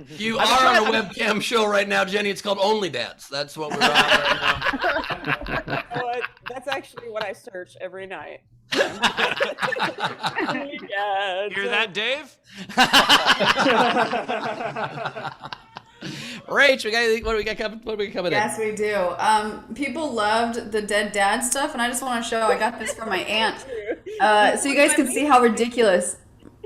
You are on a webcam show right now, Jenny. It's called Only Dads. That's what we're on right now. That's actually what I search every night. Hear that, Dave? Rach, what do we got coming Yes, we do. People loved the dead dad stuff, and I just want to show. I got this from my aunt, so you guys can see how ridiculous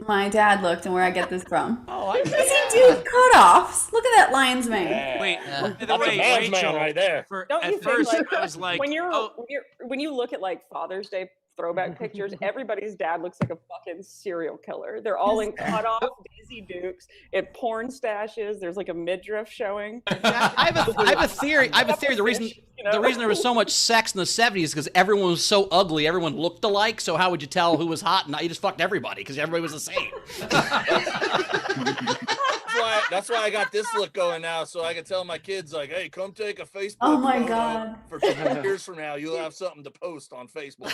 my dad looked and where I get this from. Oh, I see, dude, cutoffs. Look at that lion's mane. Wait, That's a man's man right there. Don't you At first, think, I was like, when oh, you look at like Father's Day throwback pictures, everybody's dad looks like a fucking serial killer. They're all in cutoff Daisy Dukes, in porn stashes. There's like a midriff showing. I have a theory. The reason there was so much sex in the 70s is because everyone was so ugly. Everyone looked alike. So how would you tell who was hot? And you just fucked everybody because everybody was the same. That's why I got this look going now, so I can tell my kids, like, hey, come take a Facebook Oh my photo. God. For 2 years from now, you'll have something to post on Facebook.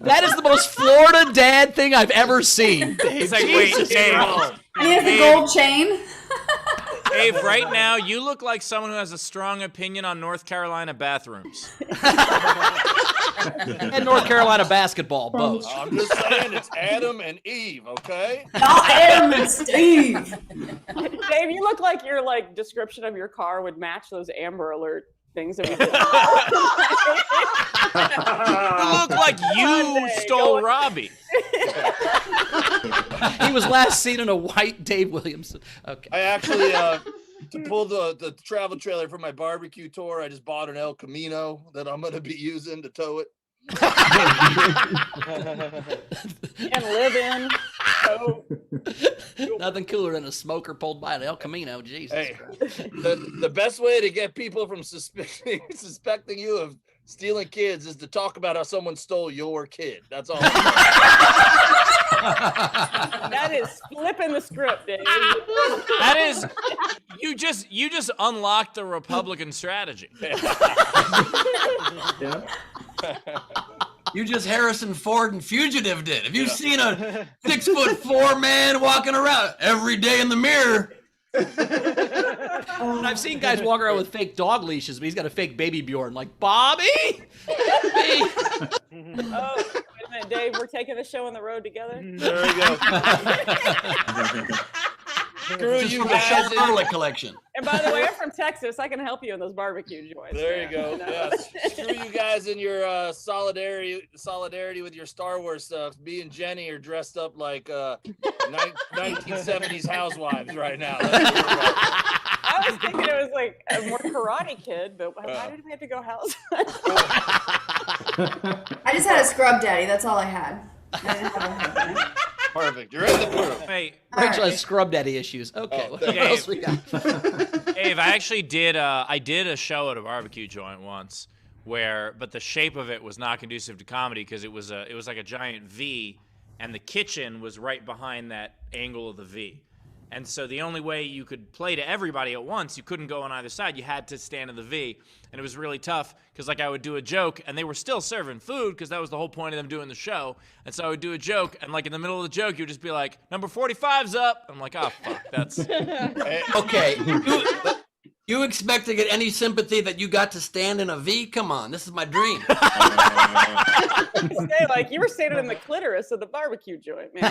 That is the most Florida dad thing I've ever seen. It's like, wait, Dave. He has the gold chain. Dave, right now, you look like someone who has a strong opinion on North Carolina bathrooms. And North Carolina basketball, both. I'm just saying, it's Adam and Eve, okay? Not Adam and Steve. Dave, you look like your like description of your car would match those Amber Alert things that we did. You look like you stole Robbie. He was last seen in a white Dave Williamson. Okay. I actually, to pull the travel trailer for my barbecue tour, I just bought an El Camino that I'm going to be using to tow it. And live in. So, Nothing cooler than a smoker pulled by an El Camino. Jesus. Hey, Christ. the best way to get people from suspecting you of stealing kids is to talk about how someone stole your kid. That's all. that is flipping the script, Dave. That is, you just unlocked the Republican strategy. Yeah. You just Harrison Ford and Fugitive did. Have you seen a 6'4" man walking around every day in the mirror? And I've seen guys walk around with fake dog leashes, but he's got a fake baby Bjorn. Like, Bobby! Oh, wait a minute, Dave, we're taking the show on the road together. There we go. Screw you guys. Charlotte collection. And by the way, I'm from Texas. I can help you in those barbecue joints. There you go. Yes. Screw you guys in your solidarity with your Star Wars stuff. Me and Jenny are dressed up like 1970s housewives right now. I was thinking it was like a more Karate Kid, but why did we have to go house? I just had a scrub daddy. That's all I had. I didn't have a husband. Perfect. You're in the group. Hey, Rachel has scrub daddy issues. Okay, what else we got? Dave, I actually did a show at a barbecue joint once but the shape of it was not conducive to comedy because it was like a giant V, and the kitchen was right behind that angle of the V. And so the only way you could play to everybody at once, you couldn't go on either side. You had to stand in the V. And it was really tough because, like, I would do a joke, and they were still serving food because that was the whole point of them doing the show. And so I would do a joke, and, like, in the middle of the joke, you would just be like, number 45's up. I'm like, oh, fuck, that's... Okay. You expect to get any sympathy that you got to stand in a V? Come on, this is my dream. Say, like, you were standing in the clitoris of the barbecue joint, man.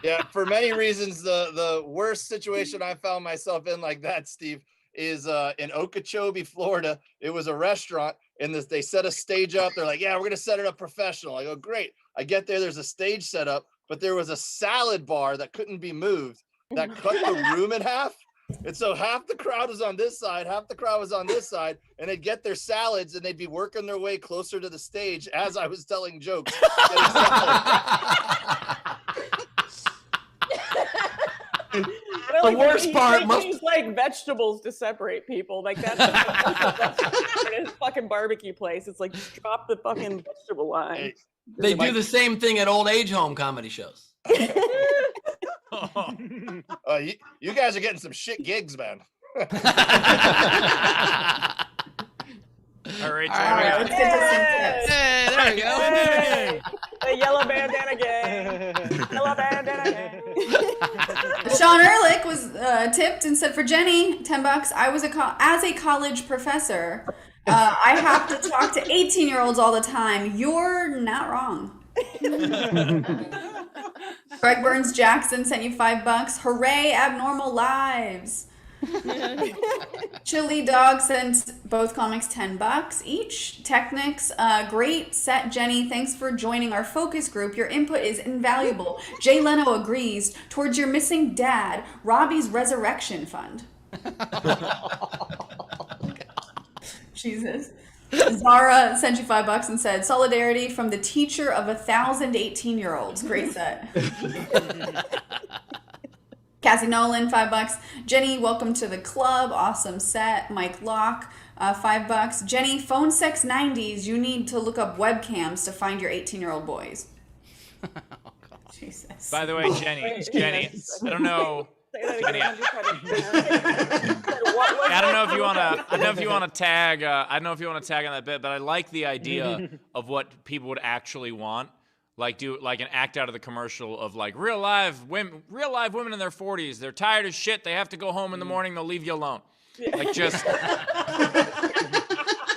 Yeah, for many reasons, the worst situation I found myself in like that, Steve, is in Okeechobee, Florida. It was a restaurant, and they set a stage up. They're like, yeah, we're going to set it up professional. I go, great. I get there's a stage set up, but there was a salad bar that couldn't be moved that cut the room in half. And so half the crowd was on this side, half the crowd was on this side, and they'd get their salads, and they'd be working their way closer to the stage as I was telling jokes. The worst part must use like vegetables to separate people. Like that's in his fucking barbecue place. It's like just drop the fucking vegetable line. They do the same thing at old age home comedy shows. You guys are getting some shit gigs, man. All right, let's get to some tips. Hey, there we go. Hey, the yellow bandana gang. Sean Ehrlich was tipped and said, for Jenny, $10. I was as a college professor, I have to talk to 18-year-olds all the time. You're not wrong. Greg Burns Jackson sent you $5. Hooray, abnormal lives. Chili Dog sent both comics $10 each. Technics, great set, Jenny. Thanks for joining our focus group. Your input is invaluable. Jay Leno agrees. Towards your missing dad, Robbie's resurrection fund. Jesus. Zara sent you $5 and said, solidarity from the teacher of 1,000 18-year-olds. Great set. Cassie Nolan, $5. Jenny, welcome to the club. Awesome set. Mike Locke, $5. Jenny, phone sex 90s. You need to look up webcams to find your 18-year-old boys. Jesus. By the way, Jenny, I don't know. Jenny, I don't know if you want to. I don't know if you want to tag. I don't know if you want to tag on that bit, but I like the idea of what people would actually want. Like do like an act out of the commercial of like real live women in their 40s. They're tired as shit. They have to go home in the morning. They'll leave you alone. Like just. Well,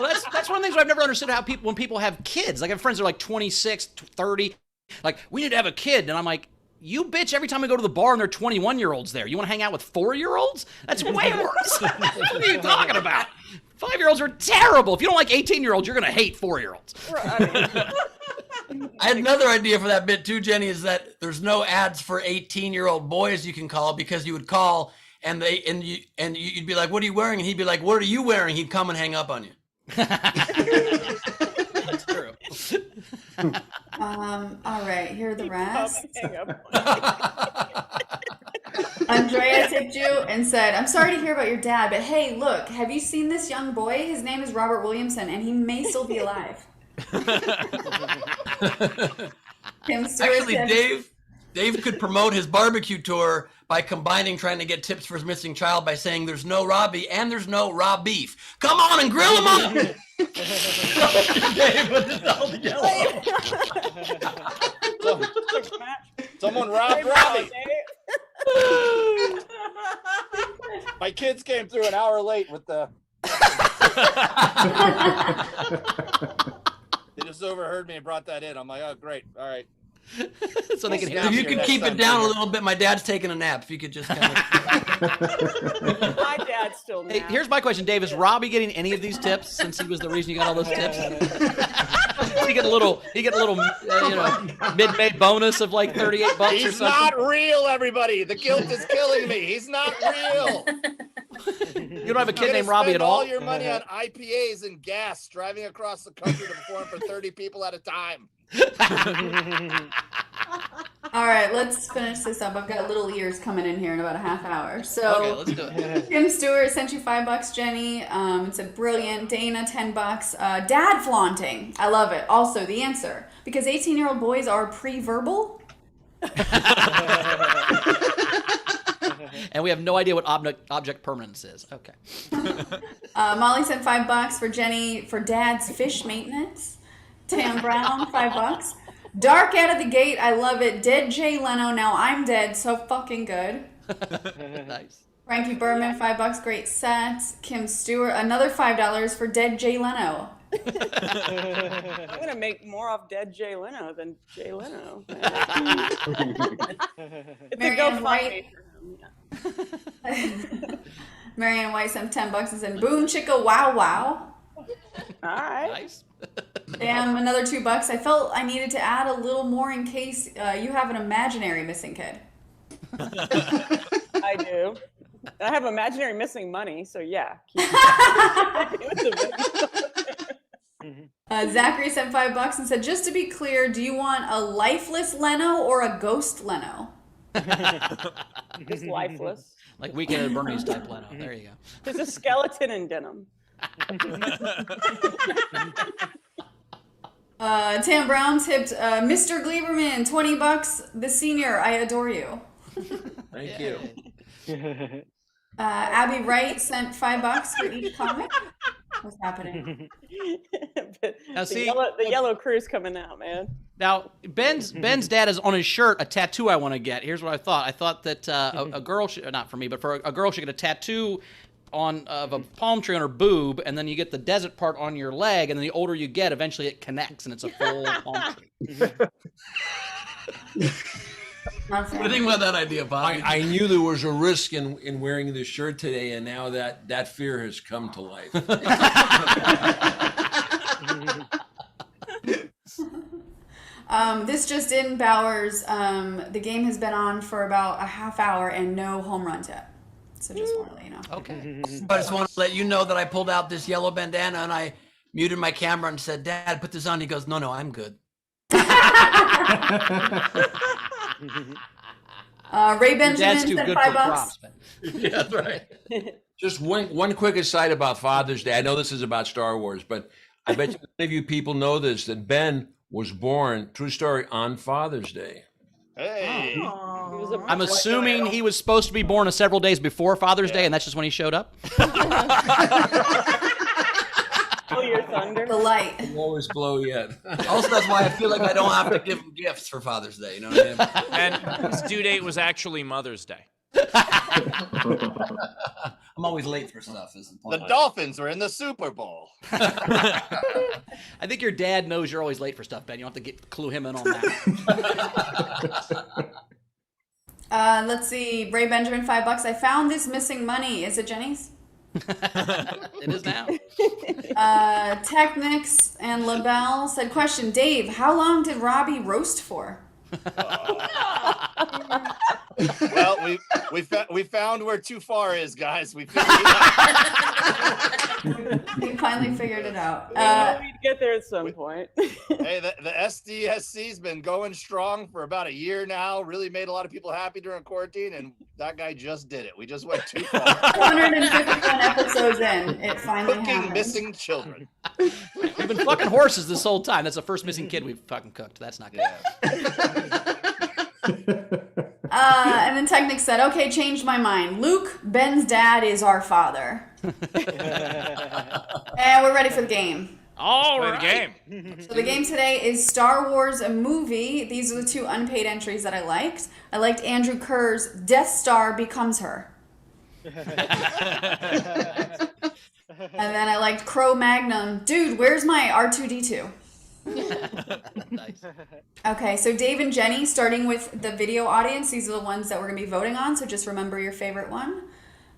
that's one of the things I've never understood how when people have kids. Like I have friends that are like 26, 30. Like we need to have a kid, and I'm like, you bitch! Every time I go to the bar and there are 21-year-olds there, you want to hang out with 4-year-olds? That's way worse. What are you talking about? 5-year-olds are terrible. If you don't like 18-year-olds, you're gonna hate 4-year-olds. I had another idea for that bit too, Jenny, is that there's no ads for 18-year-old boys you can call, because you would call and you'd be like, what are you wearing? And he'd be like, what are you wearing? He'd come and hang up on you. That's true. All right, here are the rest. Andrea tipped you and said, I'm sorry to hear about your dad, but hey, look, have you seen this young boy? His name is Robert Williamson, and he may still be alive. Actually, Dave could promote his barbecue tour by trying to get tips for his missing child by saying there's no raw beef and there's no raw beef. Come on and grill him up. Dave with the all yellow. Someone robbed Robbie. My kids came through an hour late with the. They just overheard me and brought that in. I'm like, oh, great. All right. So they can hear. If you could keep it down a little bit, my dad's taking a nap. If you could just kind of. My dad's still naps. Hey, here's my question, Dave. Is Robbie getting any of these tips since he was the reason you got all those tips? he get a little, mid-May bonus of like $38 or something. He's not real, everybody. The guilt is killing me. He's not real. You don't have a kid named Robbie at all? All your money on IPAs and gas driving across the country to perform for 30 people at a time. All right, let's finish this up. I've got little ears coming in here in about a half hour. So okay, let's do it. Kim Stewart sent you $5, Jenny. It's a brilliant. Dana, $10. Dad flaunting. I love it. Also, the answer, because 18-year-old boys are pre-verbal. And we have no idea what object permanence is. Okay. Molly sent $5 for Jenny for Dad's fish maintenance. Tam Brown, $5. Dark out of the gate, I love it. Dead Jay Leno, now I'm dead, so fucking good. Nice. Frankie Berman, $5, great set. Kim Stewart, another $5 for Dead Jay Leno. I'm gonna make more off Dead Jay Leno than Jay Leno. It's Marianne a White. Marianne White sent $10 and said, boom chicka wow wow. All right. Nice. Damn, another $2. I felt I needed to add a little more in case you have an imaginary missing kid. I do. I have imaginary missing money, so yeah. Zachary sent $5 and said, just to be clear, do you want a lifeless Leno or a ghost Leno? He's lifeless. Like Weekend at Bernie's type Leno. There you go. There's a skeleton in denim. Tam Brown tipped Mr. Gleiberman, $20. The senior, I adore you. Thank you. Abby Wright sent $5 for each comic. What's happening? Now, see, the yellow crew's coming out, man. Now, Ben's dad is on his shirt a tattoo I want to get. Here's what I thought. I thought that a girl should, not for me, but for a girl should get a tattoo of a palm tree on her boob, and then you get the desert part on your leg, and then the older you get, eventually it connects, and it's a full palm tree. What do you think about that idea, Bob? I knew there was a risk in wearing this shirt today, and now that fear has come to life. This just in, Bowers. The game has been on for about a half hour and no home runs yet. So just want to let you know. Okay. I just want to let you know that I pulled out this yellow bandana and I muted my camera and said, "Dad, put this on." He goes, "No, I'm good." Ray Benjamin Dad's too said good $5. for props, Ben. Yeah, that's right. Just one quick aside about Father's Day. I know this is about Star Wars, but I bet many of you people know this, that Ben was born, true story, on Father's Day. Hey. I'm assuming he was supposed to be born several days before Father's Day, and that's just when he showed up. Blow your thunder. The light. It won't always blow yet. Also, that's why I feel like I don't have to give him gifts for Father's Day. You know what I mean? And his due date was actually Mother's Day. I'm always late for stuff. Is the The point. Dolphins are in the Super Bowl. I think your dad knows you're always late for stuff, Ben. You don't have to clue him in on that. Let's see. Ray Benjamin, $5. I found this missing money. Is it Jenny's? It is now. Technics and LaBelle said, question, Dave, how long did Robbie roast for? Well, we found where too far is, guys. We figured it out. We finally figured it out. We'd get there at some point. Hey, the SDSC's been going strong for about a year now. Really made a lot of people happy during quarantine, and that guy just did it. We just went too far. 251 episodes in, it finally Cooking happened. missing children. We've been fucking horses this whole time. That's the first missing kid we've fucking cooked. That's not good. And then Technic said, okay, changed my mind. Luke, Ben's dad, is our father. And we're ready for the game. All Play right. the game. So the game today is Star Wars, a movie. These are the two unpaid entries that I liked. I liked Andrew Kerr's Death Star Becomes Her. And then I liked Crow Magnum. Dude, where's my R2-D2? Nice. Okay, so Dave and Jenny, starting with the video audience, these are the ones that we're going to be voting on, so just remember your favorite one.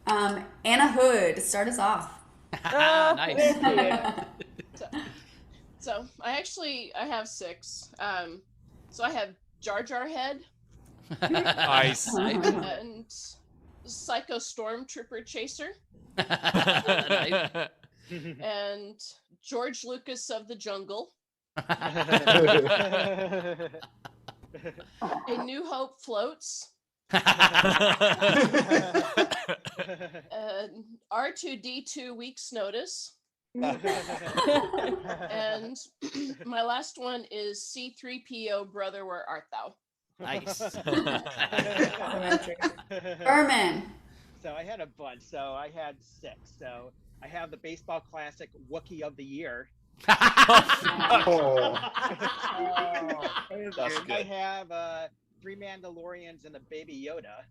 Anna Hood, start us off. Nice. So I have 6. So I have Jar Jar Head Nice. and Psycho Stormtrooper Chaser Nice. and George Lucas of the Jungle. A New Hope Floats. R2-D2 Week's Notice. And my last one is C3PO Brother, Where Art Thou? Nice. Berman. So I had a bunch. So I had 6. So I have the baseball classic Wookiee of the Year. Oh. That's I good. have 3 Mandalorians and a Baby Yoda.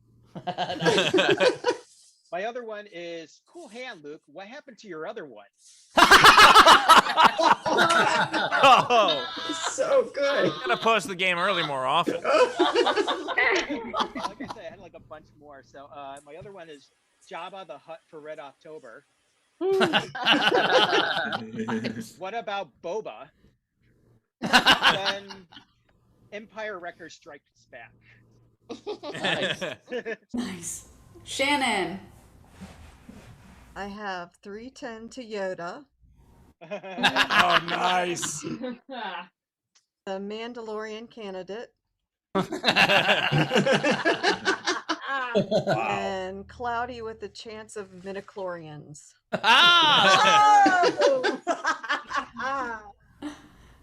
My other one is Cool Hand, Luke. What happened to your other one? Oh, So good. I'm gonna post the game early more often. Like I said, I had like a bunch more. So my other one is Jabba the Hutt for Red October. What about Boba? Then Empire Records Strikes Back. Nice. Nice. Shannon. I have 310 to Yoda, Oh, nice. the Mandalorian candidate, and Cloudy with a Chance of Midichlorians.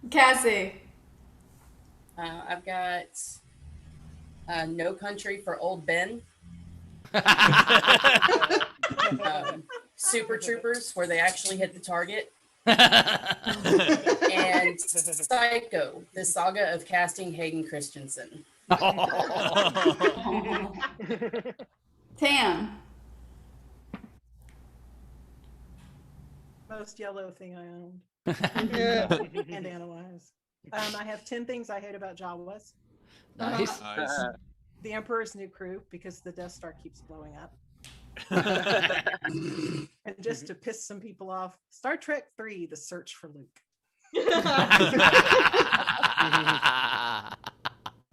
Cassie. I've got No Country for Old Ben. Super Troopers, where they actually hit the target. And Psycho, the saga of casting Hayden Christensen. Tam. Most yellow thing I owned. And analyze. I have 10 things I hate about Jawas. Nice. The Emperor's New Crew, because the Death Star keeps blowing up. And just to piss some people off, Star Trek 3, The Search for Luke.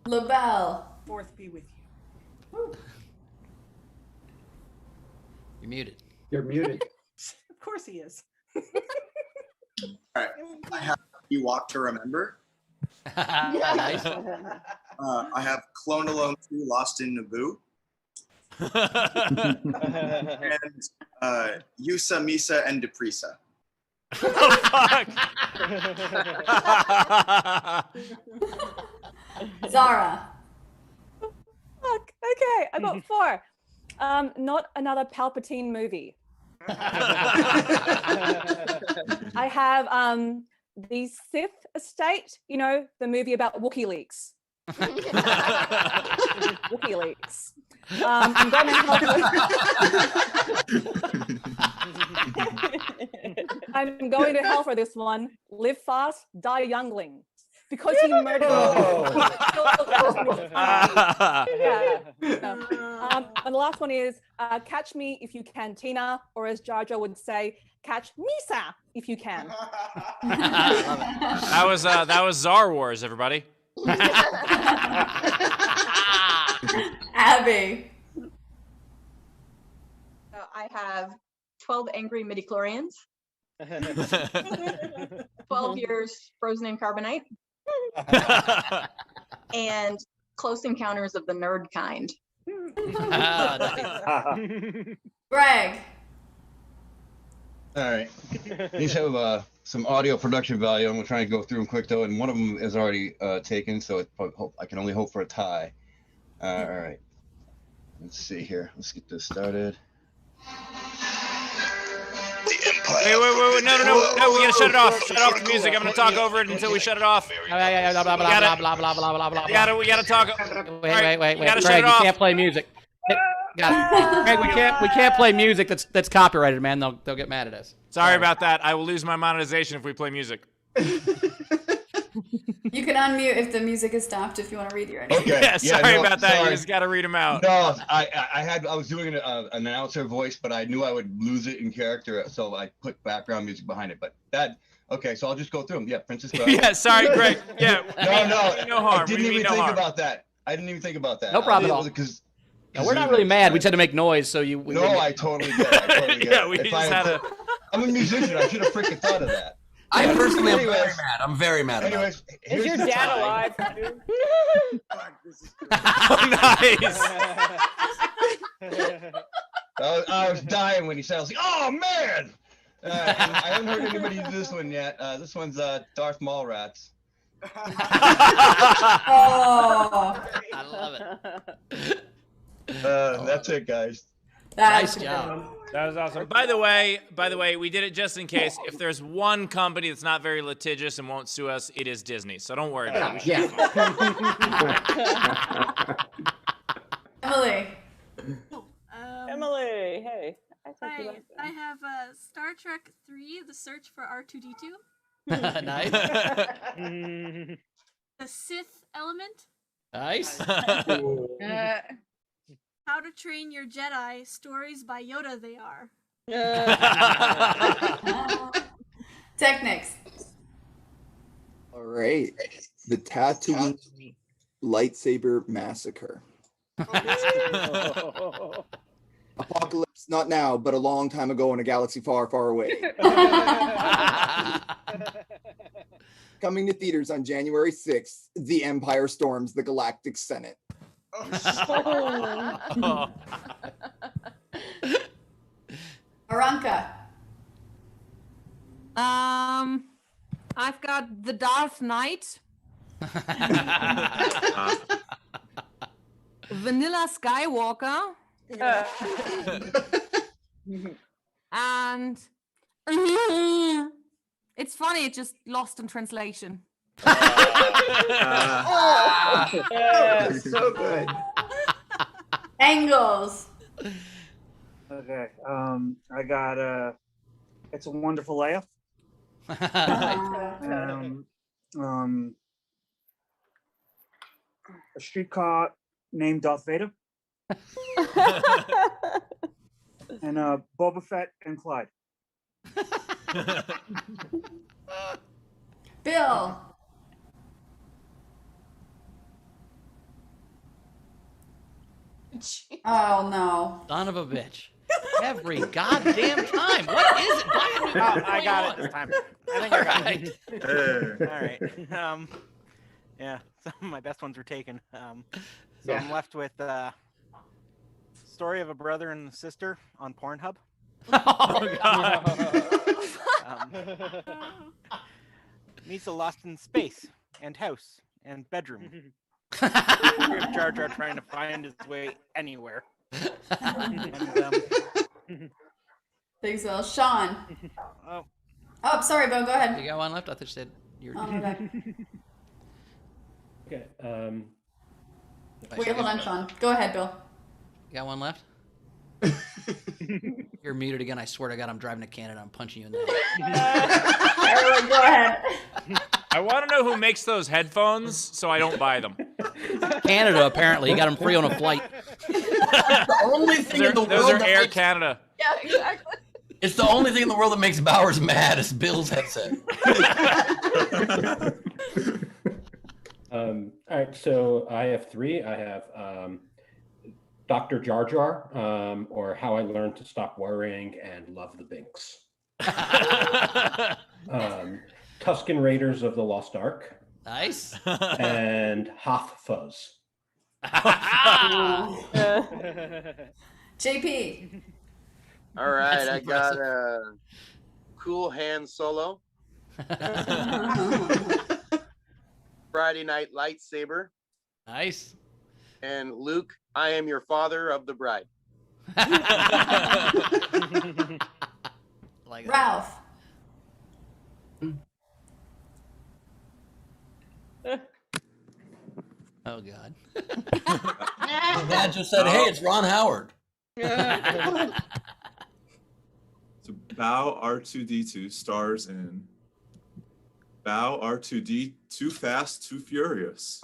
LaBelle. Fourth be with you. You're muted. You're muted. Of course he is. All right. I have You Walk to Remember. Nice. I have Clone Alone 2 Lost in Naboo. And Yusa, Misa, and Deprisa. Oh, fuck. Zara. Fuck. Okay, I got 4. Not another Palpatine movie. I have the Sith Estate, you know, the movie about WikiLeaks. WikiLeaks. I'm going to help I'm going to hell for this one. Live fast, die youngling. Because he murdered yeah. And the last one is Catch Me If You Can, Tina, or as Jar Jar would say, Catch Misa if you can. That was Czar Wars, everybody. Abby. I have 12 angry midichlorians, 12 years frozen in carbonite, and Close Encounters of the Nerd Kind. Greg. All right. These have some audio production value. I'm going to try and go through them quick, though, and one of them is already taken, so I can only hope for a tie. All right. Let's see here. Let's get this started. Wait, no, we gotta shut it off. Shut off the music. I'm gonna talk over it until we shut it off. We gotta talk. Wait. We gotta shut Greg, it you off. can't play music. Greg, we can't play music that's copyrighted, man. They'll get mad at us. Sorry about that. I will lose my monetization if we play music. You can unmute if the music is stopped if you want to read your entry. Okay. Yeah, sorry no, about that. sorry. You just gotta read them out. No, I was doing an announcer voice, but I knew I would lose it in character, so I put background music behind it. But okay, so I'll just go through them. Yeah, Princess Bride. Yeah, sorry, Greg. Yeah. No harm. I didn't even think about that. No problem at all. Because we're not really mad. We just had to make noise, so you. I totally get it. Yeah, we just had to. I'm a musician. I should have freaking thought of that. I personally am very mad. I'm very mad about it. Is your dad alive? Oh, nice. I was dying when he said, I was like, oh, man. And I haven't heard anybody do this one yet. This one's Darth Mallrats. Oh. I love it. That's it, guys. Nice job. That was awesome. By the way, we did it just in case. If there's one company that's not very litigious and won't sue us, it is Disney. So don't worry about it. Yeah. Emily. Emily, hey. I have Star Trek 3, The Search for R2-D2. Nice. The Sith Element. Nice. How to Train Your Jedi, Stories by Yoda They Are. Technics. All right. The Tatooine Lightsaber Massacre. Apocalypse, not now, but a long time ago in a galaxy far, far away. Coming to theaters on January 6th, The Empire Storms the Galactic Senate. Aranka. I've got The Darth Knight. Vanilla Skywalker. And it's funny, it just lost in translation. So good. Angles. Okay. I got It's a Wonderful Life. A Streetcar Named Darth Vader. And Boba Fett and Clyde. Bill. Oh no. Son of a bitch. Every goddamn time. What is it? Why are we I got it this time. I think I got it. All right. Yeah, some of my best ones were taken. So I'm left with Story of a Brother and Sister on Pornhub. Oh, God. Meets a Lost in Space and House and Bedroom. Jar Jar trying to find his way anywhere. Thanks, Will. Sean. Oh, sorry, Bo. Go ahead. You got one left? I thought you said you were. Oh, my bad. Okay. Wait, hold on, Sean. Go ahead, Bill. You got one left? You're muted again. I swear to God, I'm driving to Canada. I'm punching you in the head. Everyone, go ahead. I want to know who makes those headphones so I don't buy them. Canada, apparently. You got them free on a flight. The only thing in the world Those are that Air makes, Canada. Yeah, exactly. it's the only thing in the world that makes Bowers mad is Bill's headset. All right, so I have three. I have Dr. Jar Jar, or How I Learned to Stop Worrying and Love the Binks. Tusken Raiders of the Lost Ark. Nice. And Hoth Fuzz. JP. All right, That's I got impressive. Cool Hand Solo. Friday Night Lightsaber. Nice. And Luke, I Am Your Father of the Bride. Like Ralph. Oh, God. Dad just said, hey, it's Ron Howard. So Bow R2D2 stars in Bow R2D Too Fast, Too Furious.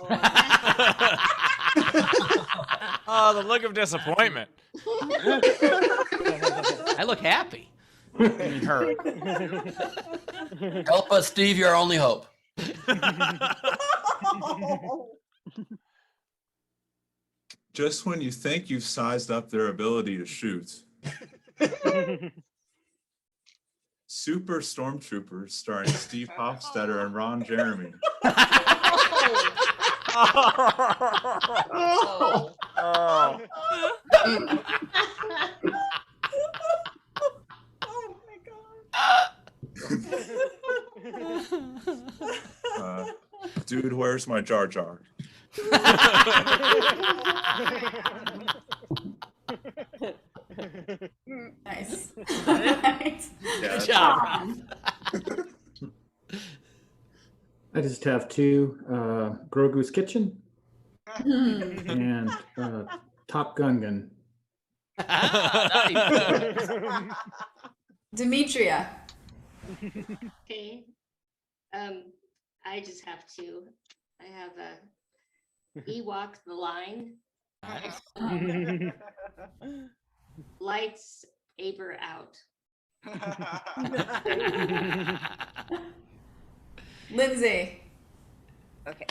Oh, the look of disappointment. I look happy. I mean, her. Help us, Steve. You're our only hope. Just when you think you've sized up their ability to shoot. Super Stormtroopers starring Steve Hofstetter and Ron Jeremy. Oh. Dude, where's my Jar Jar? Nice. Good job. I just have two, Grogu's Kitchen and Top Gun. Demetria. Okay. I just have two. I have Ewok the Line. Nice. Lights Aber out. Lindsay. Okay.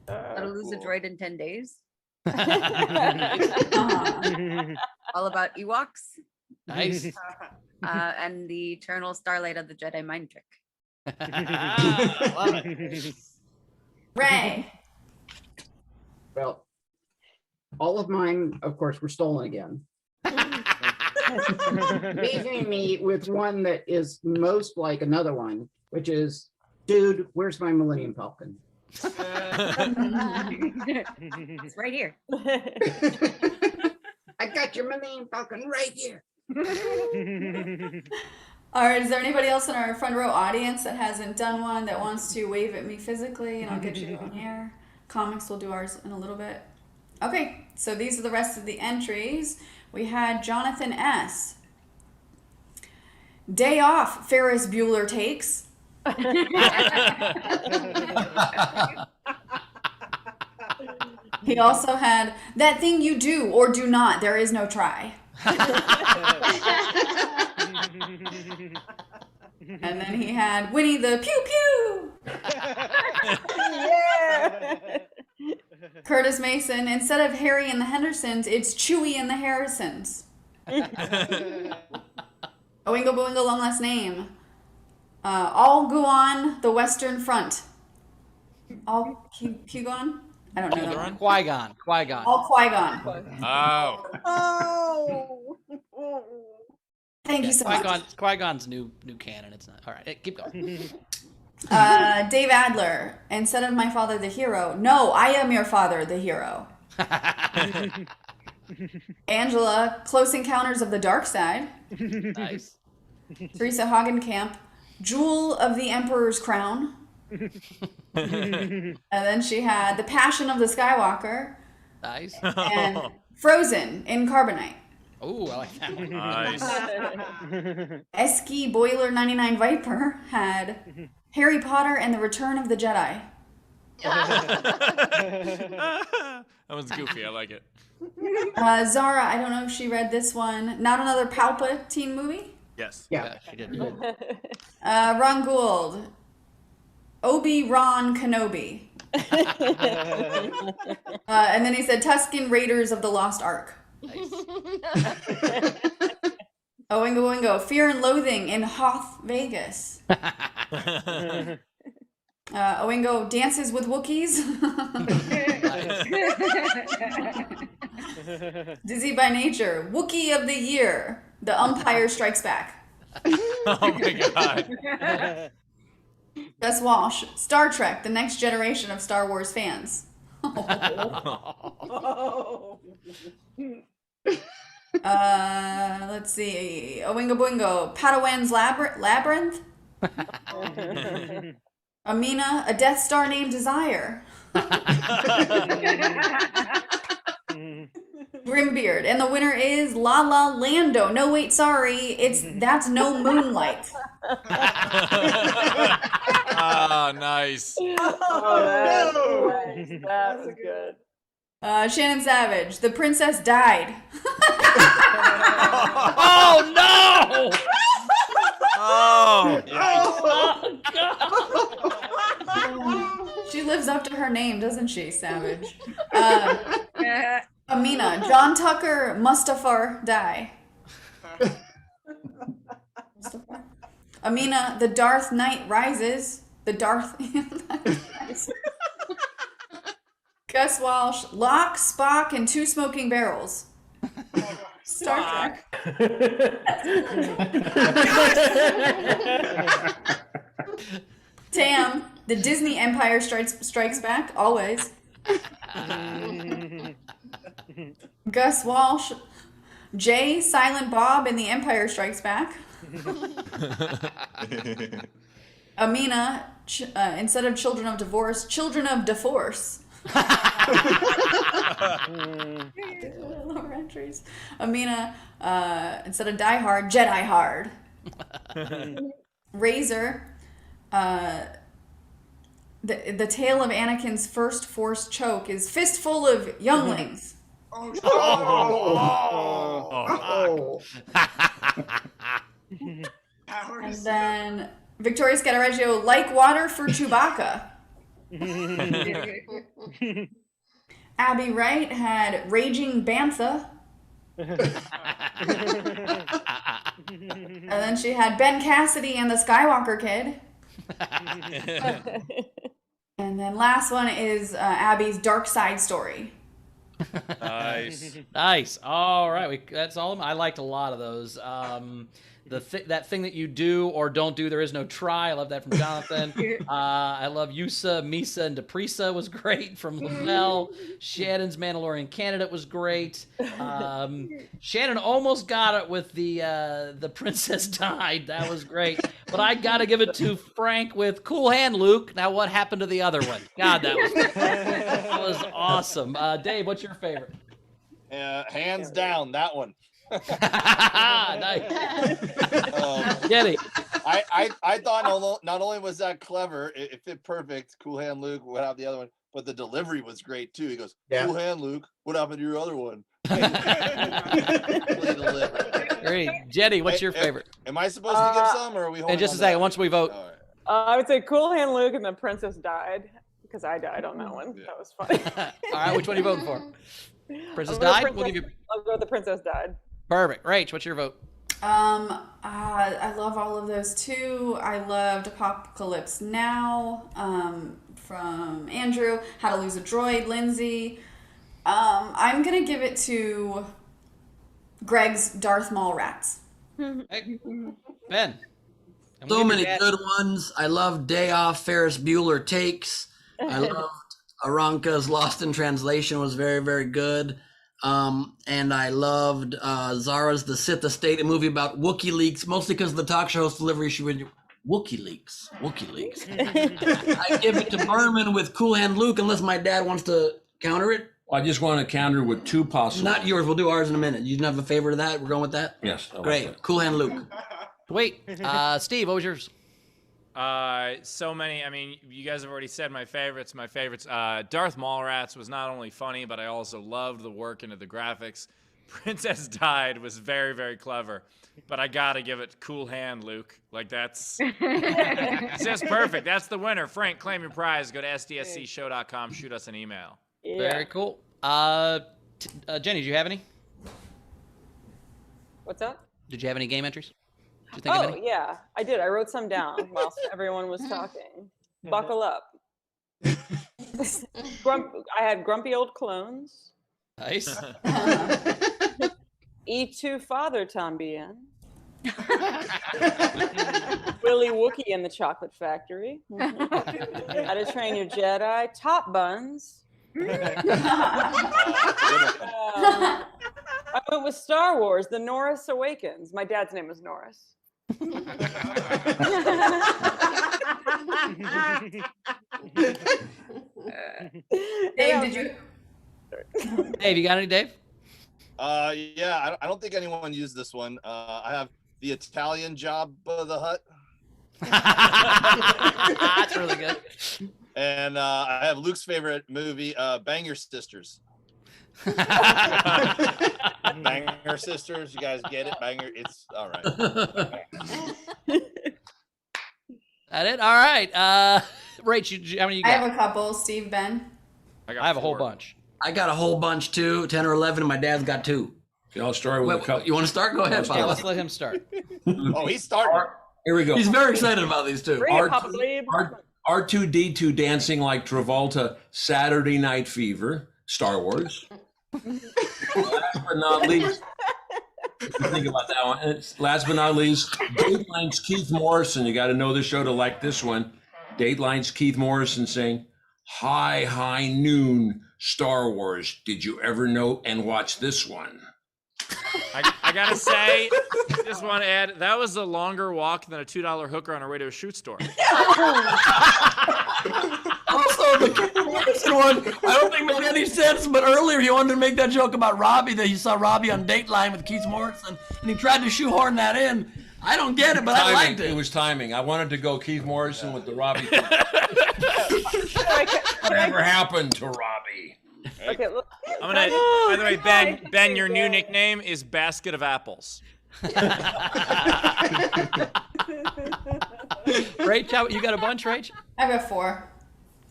How to lose a droid in 10 days. All about Ewoks. Nice. And the eternal starlight of the Jedi mind trick. Love it. Ray. Well, all of mine, of course, were stolen again. Leaving me with one that is most like another one, which is, dude, where's my Millennium Falcon? It's right here. I got your Millennium Falcon right here. All right, is there anybody else in our front row audience that hasn't done one that wants to wave at me physically, and I'll get you on air? Comics will do ours in a little bit. Okay, so these are the rest of the entries. We had Jonathan S. Day off Ferris Bueller takes. He also had that thing you do or do not, there is no try. And then he had Winnie the Pew Pew. Yeah. Curtis Mason, instead of Harry and the Hendersons, it's Chewie and the Harrisons. Oingo Boingo, long last name. All go on the Western Front. All Hugon? I don't know that one. Qui-Gon. Qui-Gon. All Qui-Gon. Oh. Oh. Thank you so much. Qui-Gon's new canon. It's not. All right, keep going. Dave Adler, instead of my father the hero, no, I am your father the hero. Angela, Close Encounters of the Dark Side. Nice. Teresa Hagenkamp, Jewel of the Emperor's Crown. And then she had The Passion of the Skywalker. Nice. And Frozen in Carbonite. Oh, I like that one. Nice. Esky Boiler 99 Viper had Harry Potter and the Return of the Jedi. That one's goofy. I like it. Zara, I don't know if she read this one. Not Another Palpatine movie? Yes. Yeah, she did. Ron Gould, Obi-Wan Kenobi. And then he said Tusken Raiders of the Lost Ark. Nice. Oingo Oingo, Fear and Loathing in Hoth, Vegas. Oingo, Dances with Wookiees. Dizzy by Nature, Wookiee of the Year, The Umpire Strikes Back. Oh my god. Gus Walsh, Star Trek, The Next Generation of Star Wars fans. Let's see. Oingo Boingo, Padawan's Labyrinth. Amina, A Death Star Named Desire. Grimbeard, and the winner is La La Lando. No, wait, sorry, that's No Moonlight. Ah, nice. Oh, that was good. Shannon Savage, The Princess Died. Oh no! Oh. She lives up to her name, doesn't she, Savage? Amina, John Tucker, Mustafar die. Amina, The Darth Knight Rises. The Darth Rises. Gus Walsh, Locke, Spock, and Two Smoking Barrels. Star Trek. Tam, The Disney Empire Strikes Back, always. Gus Walsh, Jay, Silent Bob, and The Empire Strikes Back. Amina, instead of Children of Divorce, Children of Divorce. Lower entries. Amina, instead of Die Hard, Jedi Hard. Razor, the tale of Anakin's first forced choke is Fistful of Younglings. And then Victoria Scattereggio, Like Water for Chewbacca. Abby Wright had Raging Bantha. And then she had Ben Cassidy and the Skywalker Kid. And then last one is Abby's Dark Side Story. Nice. Nice. All right. That's all. I liked a lot of those. that thing that you do or don't do, there is no try. I love that from Jonathan. I love Yusa, Misa, and Deprisa was great from Lavelle. Shannon's Mandalorian candidate was great. Shannon almost got it with the Princess Died. That was great. But I got to give it to Frank with Cool Hand Luke. Now, what happened to the other one? God, that was awesome. Dave, what's your favorite? Hands down, that one. Nice. Jenny. I thought not only was that clever, it fit perfect. Cool Hand Luke, what happened to the other one? But the delivery was great too. He goes, Cool Hand Luke, what happened to your other one? Great. Jenny, what's your favorite? Am I supposed to give some, or are we holding In just on a to second, that? once we vote. I would say Cool Hand Luke and the Princess Died because I died on that one. That was funny. All right, which one are you voting for? Princess I'll go Died? with We'll give you... I'll go with the Princess Died. Perfect. Rach, what's your vote? I love all of those too. I loved Apocalypse Now from Andrew. How to Lose a Droid, Lindsay. I'm gonna give it to Greg's Darth Maul Rats. Ben. So many good ones. I love Day Off Ferris Bueller Takes. I loved Aranka's Lost in Translation was very, very good. And I loved Zara's The Sith Estate, a movie about Wookiee leaks, mostly because of the talk show host delivery. She would Wookiee leaks. I give it to Berman with Cool Hand Luke, unless my dad wants to counter it. I just want to counter with two possible. Not yours. We'll do ours in a minute. You didn't have a favorite of that? We're going with that? Yes. I like Great. that. Cool Hand Luke. Wait, Steve, what was yours? So many. I mean, you guys have already said my favorites. My favorites. Darth Mallrats was not only funny, but I also loved the work into the graphics. Princess Died was very, very clever. But I gotta give it Cool Hand Luke. Like that's it's just perfect. That's the winner. Frank, claim your prize. Go to sdscshow.com. Shoot us an email. Very cool. Jenny, did you have any? What's up? Did you have any game entries? Did you think of Oh, any? yeah, I did. I wrote some down whilst everyone was talking. Buckle up. I had Grumpy Old Clones. Nice. E2 Father Tambien. Willy Wookie and the Chocolate Factory. How to Train Your Jedi. Top Buns. I went with Star Wars, The Norris Awakens. My dad's name was Norris. Dave, did you? Dave, you got any, Dave? Yeah, I don't think anyone used this one. I have the Italian Job of the Hut. That's really good. And I have Luke's favorite movie, Bang Your Sisters. Bang Your Sisters, you guys get it? Bang Your, it's all right. That it? All right. Rach, how many you I got? have a couple. Steve, Ben. I have a whole bunch. I got a whole bunch too, 10 or 11, and my dad's got 2. I'll start with a couple. You want to start? Go ahead, Yeah, Papa. let's let him start. Oh, he's starting. Here we go. He's very excited about these two. Bring it, Papa Gleib. R2D2 dancing like Travolta, Saturday Night Fever, Star Wars. Last but not least, think about that one. Last but not least, Dateline's Keith Morrison. You got to know the show to like this one. Dateline's Keith Morrison saying, High noon, Star Wars. Did you ever know and watch this one? I gotta say, just want to add, that was a longer walk than a $2 hooker on a radio shoot store. Also, the Keith Morrison one, I don't think made any sense, but earlier he wanted to make that joke about Robbie, that he saw Robbie on Dateline with Keith Morrison, and he tried to shoehorn that in. I don't get it, but I liked it. It was timing. I wanted to go Keith Morrison with the Robbie. Whatever happened to Robbie? Okay, look. I'm gonna. By the way, Ben, your new nickname is Basket of Apples. Rach, you got a bunch, Rach? I got 4.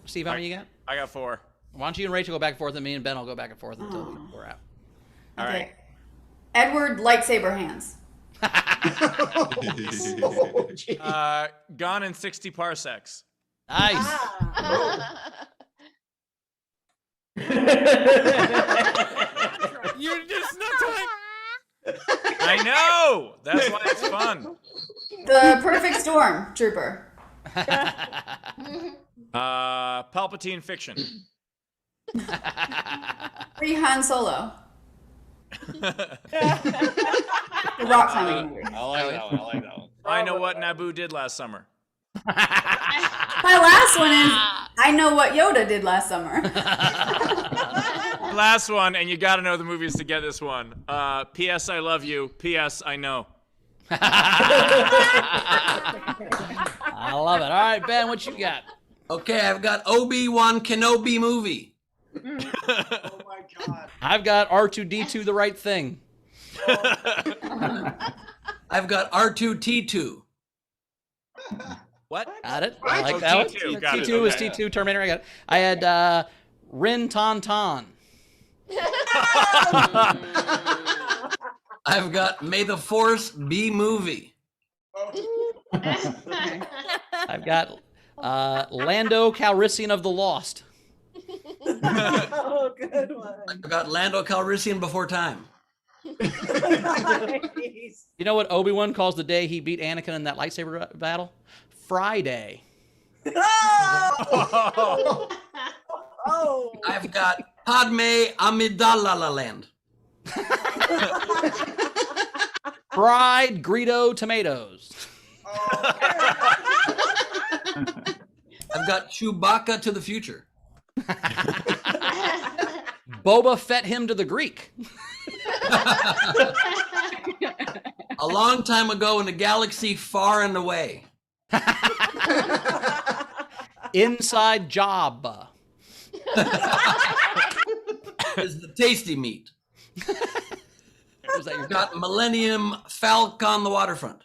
Steve, how many you got? I got 4. Why don't you and Rachel go back and forth, and me and Ben will go back and forth until we're out. All right. Edward Lightsaber Hands. Gone in 60 parsecs. Nice. You're just not time. I know. That's why it's fun. The perfect storm trooper. Palpatine fiction. Free Han Solo. The rock climbing. I like that one. I know what Naboo did last summer. My last one is I know what Yoda did last summer. Last one, and you got to know the movies to get this one. P.S. I love you. P.S. I know. I love it. All right, Ben, what you got? Okay, I've got Obi-Wan Kenobi movie. Oh my God. I've got R2D2 the right thing. I've got R2T2. What? Got it. I like that one. T2. Got it. T2 is Okay. T2 Terminator. I got it. I had Rin Ton Ton. I've got May the Force Be movie. I've got Lando Calrissian of the Lost. Oh, good one. I've got Lando Calrissian Before Time. Nice. You know what Obi-Wan calls the day he beat Anakin in that lightsaber battle? Friday. Oh! Oh! I've got Padme Amidala Land. Fried Greedo tomatoes. I've got Chewbacca to the future. Boba Fett him to the Greek. A long time ago in a galaxy far and away. Inside Job. Is the tasty meat. Was that your Got Millennium Falcon on the waterfront.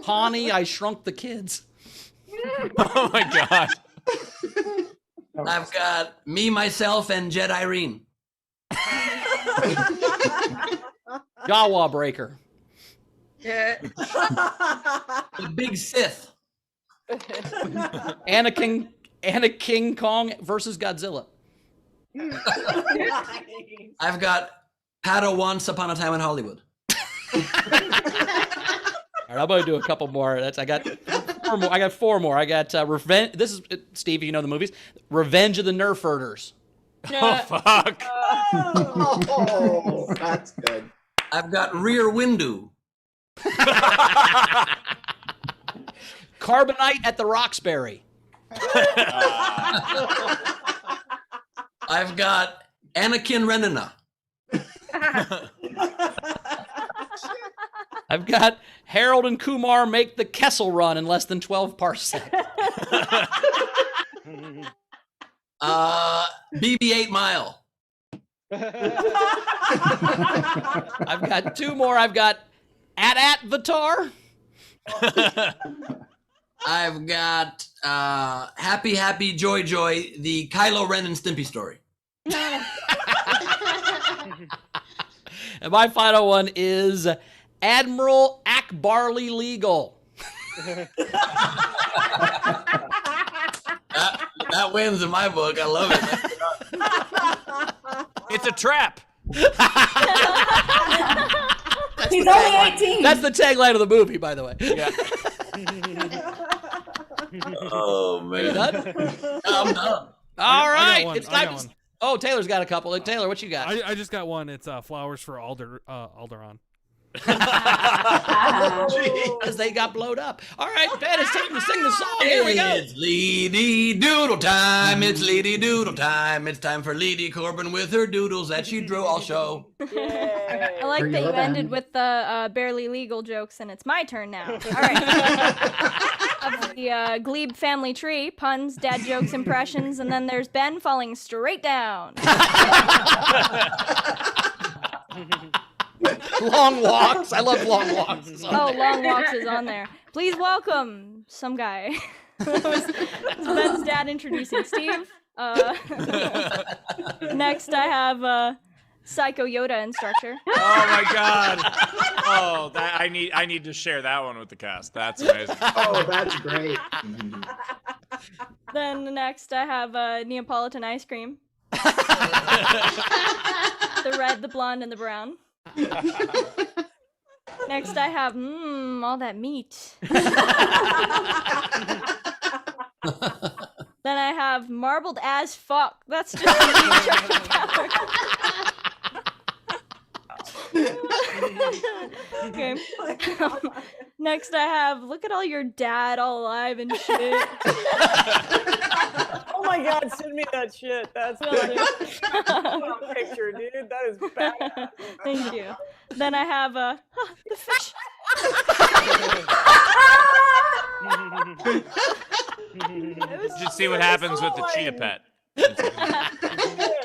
Pawnee, I Shrunk the Kids. Oh my God. I've got Me, Myself, and Jedi Irene. Jawa Breaker. Yeah. The Big Sith. King Kong versus Godzilla. I've got Padawan Once Upon a Time in Hollywood. All right, I'm gonna do a couple more. I got 4 more. I got 4 more. I got Revenge. This is Steve. You know the movies. Revenge of the Nerf Herders. Oh fuck. Oh, that's good. I've got Rear Window. Carbonite at the Roxbury. I've got Anakin Renina. I've got Harold and Kumar make the Kessel Run in less than 12 parsecs. BB-8 Mile. I've got 2 more. I've got At Vatar. I've got Happy Happy Joy Joy, the Kylo Ren and Stimpy story. And my final one is Admiral Akbarly Legal. That wins in my book. I love it. It's a trap. He's only 18. That's the tagline of the movie, by the way. Yeah. Oh You man. done? I'm done. All I right, got one. it's I got time. one. Oh, Taylor's got a couple. Taylor, what you got? I just got one. It's Flowers for Alderaan. Because they got blowed up. All right, Ben, it's time to sing the song. Here we go. It's Leedy Doodle time. It's Leedy Doodle time. It's time for Leedy Corbin with her doodles that she drew. I'll show. I like Are you that you up, ended Anne? with the barely legal jokes, and it's my turn now. All right. Of the Gleib family tree, puns, dad jokes, impressions, and then there's Ben falling straight down. Long walks. I love long walks. It's on Oh, there. long walks is on there. Please welcome some guy. It was Ben's dad introducing Steve. Next, I have Psycho Yoda instructor. Oh my God. Oh, that I need to share that one with the cast. That's amazing. Oh, that's great. Then next, I have Neapolitan ice cream. The red, the blonde, and the brown. Next, I have all that meat. Then I have marbled as fuck. That's just a meat turkey counter. Okay. Next, I have look at all your dad all alive and shit. Oh my God, send me that shit. That's a picture, dude. That is bad. Thank you. Then I have the fish. Just see what happens with the cheetah pet.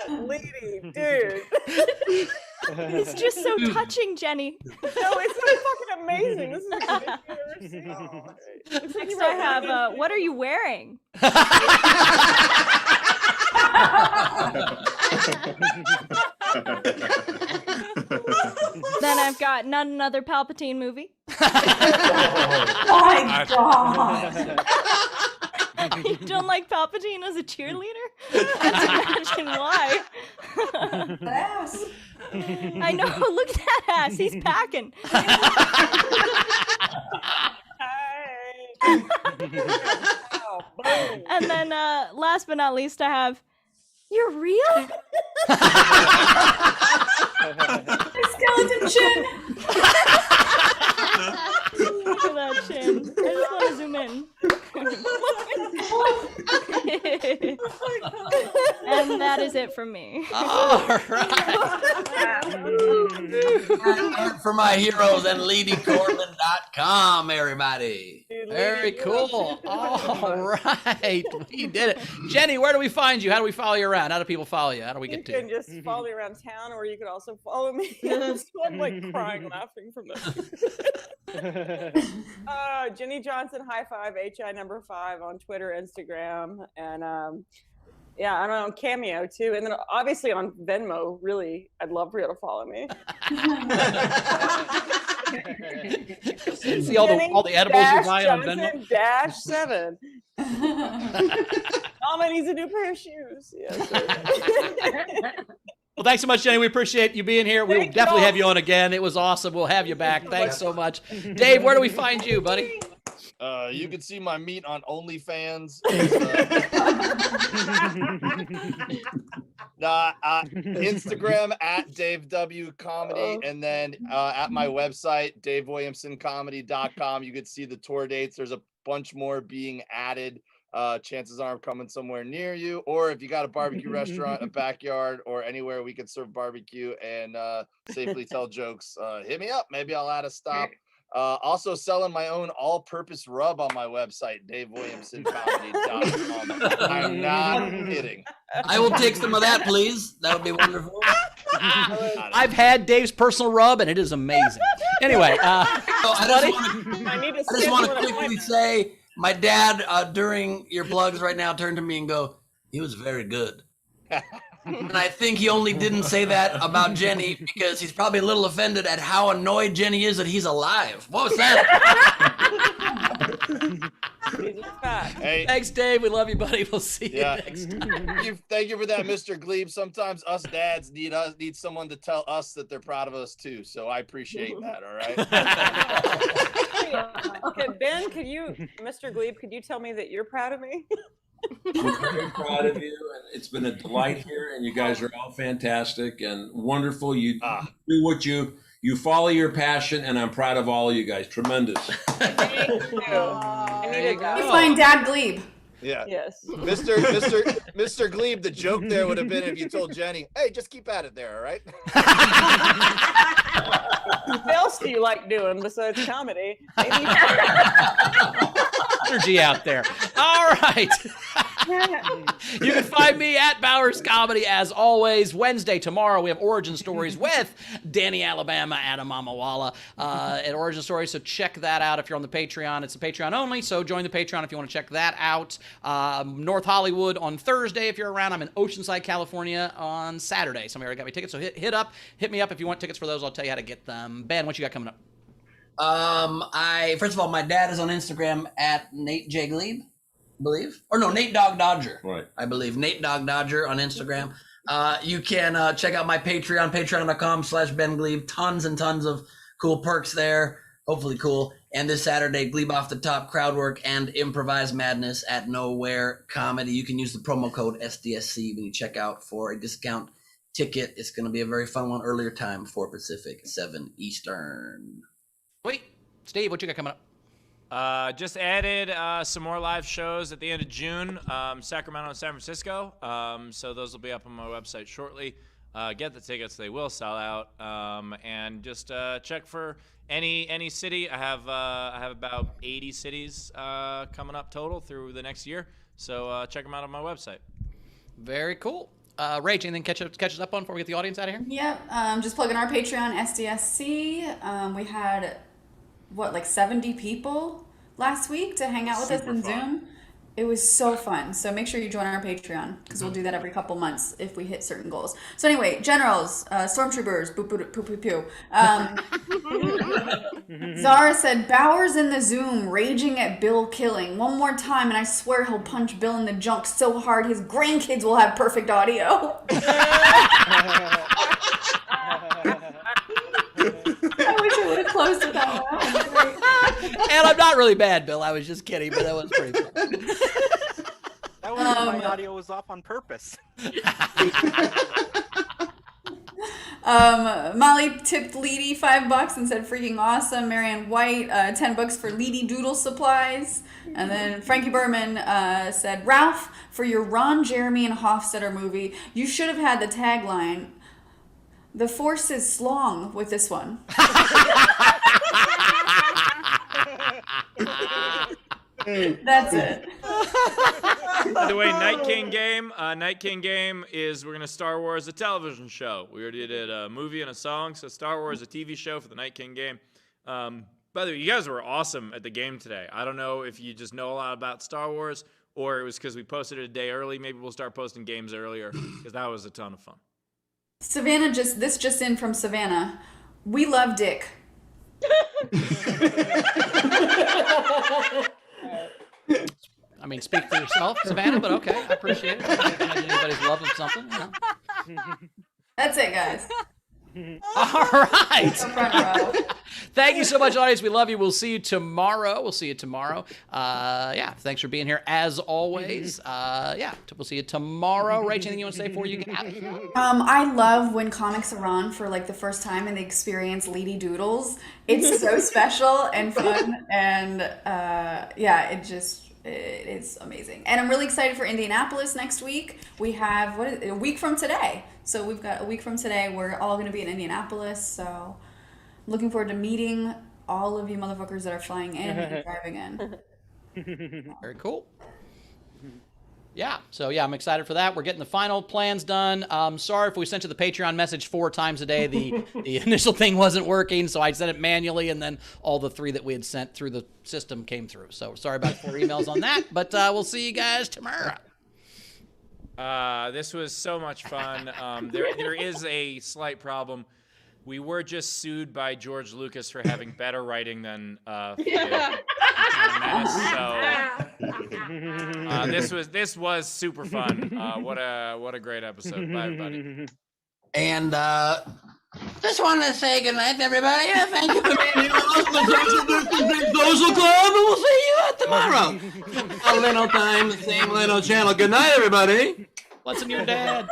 Lady, dude. It's just so touching, Jenny. No, it's so fucking amazing. This is the best thing I've ever seen. Next, I have what are you wearing? Then I've got not another Palpatine movie. Oh my God. You don't like Palpatine as a cheerleader? Let's imagine why. Ass. I know. Look at that ass. He's packing. And then last but not least, I have you're real? Skeleton chin. Look at that chin. I just want to zoom in. And that is it from me. All right. For my heroes and ladycortland.com, everybody. Very cool. All right. We did it. Jenny, where do we find you? How do we follow you around? How do people follow you? How do we get to You you? can just follow me around town, or you could also follow me. I'm like crying, laughing from this. Jenny Johnson, high five, HI number 5 on Twitter, Instagram, and yeah, I'm on Cameo too, and then obviously on Venmo. Really, I'd love for you to follow me. See all the edibles you buy on Venmo. -7. Mama needs a new pair of shoes. Yes. Well, thanks so much, Jenny. We appreciate you being here. We will definitely have you on again. It was awesome. We'll have you back. Thanks so much. Dave, where do we find you, buddy? You can see my meat on OnlyFans. Instagram at Dave W Comedy, and then at my website DaveWilliamsonComedy.com. You can see the tour dates. There's a bunch more being added. Chances are I'm coming somewhere near you, or if you got a barbecue restaurant, a backyard, or anywhere we can serve barbecue and safely tell jokes, hit me up. Maybe I'll add a stop. Also selling my own all-purpose rub on my website, DaveWilliamsonComedy.com. I'm not kidding. I will take some of that, please. That would be wonderful. I've had Dave's personal rub, and it is amazing. Anyway, I just want to quickly say, my dad, during your plugs right now, turned to me and go, he was very good. And I think he only didn't say that about Jenny because he's probably a little offended at how annoyed Jenny is that he's alive. What was that? Hey, thanks, Dave. We love you, buddy. We'll see you next time. Thank you for that, Mr. Gleib. Sometimes us dads need someone to tell us that they're proud of us too. So I appreciate that. All right. Okay, Ben, Mr. Gleib, could you tell me that you're proud of me? We're very proud of you, and it's been a delight here, and you guys are all fantastic and wonderful. You do what you follow your passion, and I'm proud of all of you guys. Tremendous. Thank you. I needed that. You find Dad Gleib. Yeah. Yes. Mr. Gleib, the joke there would have been if you told Jenny, hey, just keep at it there, all right? What else do you like doing besides comedy? Energy out there. All right. You can find me at Bowers Comedy as always. Wednesday, tomorrow, we have Origin Stories with Danny Alabama, Adam Amawala at Origin Stories. So check that out if you're on the Patreon. It's the Patreon only, so join the Patreon if you want to check that out. North Hollywood on Thursday if you're around. I'm in Oceanside, California on Saturday. Somebody already got me tickets, so hit me up if you want tickets for those. I'll tell you how to get them. Ben, what you got coming up? First of all, my dad is on Instagram at Nate J. Gleib, I believe. Or no, Nate Dog Dodger. Right. I believe. Nate Dog Dodger on Instagram. You can check out my Patreon, patreon.com/Ben Gleib. Tons and tons of cool perks there. Hopefully cool. And this Saturday, Gleib Off the Top, crowd work, and improvised madness at Nowhere Comedy. You can use the promo code SDSC when you check out for a discount ticket. It's going to be a very fun one. Earlier time, 4 Pacific, 7 Eastern. Sweet. Steve, what you got coming up? Just added some more live shows at the end of June, Sacramento and San Francisco. So those will be up on my website shortly. Get the tickets; they will sell out. And just check for any city. I have about 80 cities coming up total through the next year. So check them out on my website. Very cool. Rach, anything catch us up on before we get the audience out of here? Yep. Just plugging our Patreon, SDSC. We had, 70 people last week to hang out with us in Zoom. It was so fun. So make sure you join our Patreon because we'll do that every couple months if we hit certain goals. So anyway, generals, stormtroopers, boo boo poo poo poo. Zara said, Bauer's in the Zoom raging at Bill killing. One more time and I swear he'll punch Bill in the junk so hard his grandkids will have perfect audio. I wish I would have closed with that one. And I'm not really bad, Bill. I was just kidding, but that was pretty fun. That was my audio was off on purpose. Molly tipped Leedy $5 and said freaking awesome. Marianne White, $10 for Leedy Doodle supplies. And then Frankie Berman said, Ralph, for your Ron Jeremy and Hofstadter movie, you should have had the tagline, "The Force is Slong" with this one. That's it. By the way, Night King Game is we're gonna Star Wars a television show. We already did a movie and a song, so Star Wars a TV show for the Night King Game. By the way, you guys were awesome at the game today. I don't know if you just know a lot about Star Wars or it was because we posted it a day early. Maybe we'll start posting games earlier because that was a ton of fun. Savannah just in from Savannah. We love Dick. I mean, speak for yourself, Savannah, but okay, I appreciate it. I can't imagine anybody's love of something, you know? That's it, guys. All right. Thank you so much, audience. We love you. We'll see you tomorrow. Thanks for being here as always. We'll see you tomorrow. Rach, anything you want to say before you get out of here? I love when comics are on for the first time and they experience Leedy Doodles. It's so special and fun, and it's amazing. And I'm really excited for Indianapolis next week. We have a week from today. So we've got a week from today. We're all going to be in Indianapolis. So looking forward to meeting all of you motherfuckers that are flying in and driving in. Very cool. I'm excited for that. We're getting the final plans done. Sorry if we sent you the Patreon message 4 times a day. The initial thing wasn't working, so I sent it manually, and then all the 3 that we had sent through the system came through. So sorry about 4 emails on that, but we'll see you guys tomorrow. This was so much fun. There is a slight problem. We were just sued by George Lucas for having better writing than Menace. So this was super fun. What a great episode. Bye, everybody. And just wanted to say goodnight to everybody. Thank you for being here with us. The Social Club, and we'll see you tomorrow. A little time, the same little channel. Good night, everybody. Listen to your dad.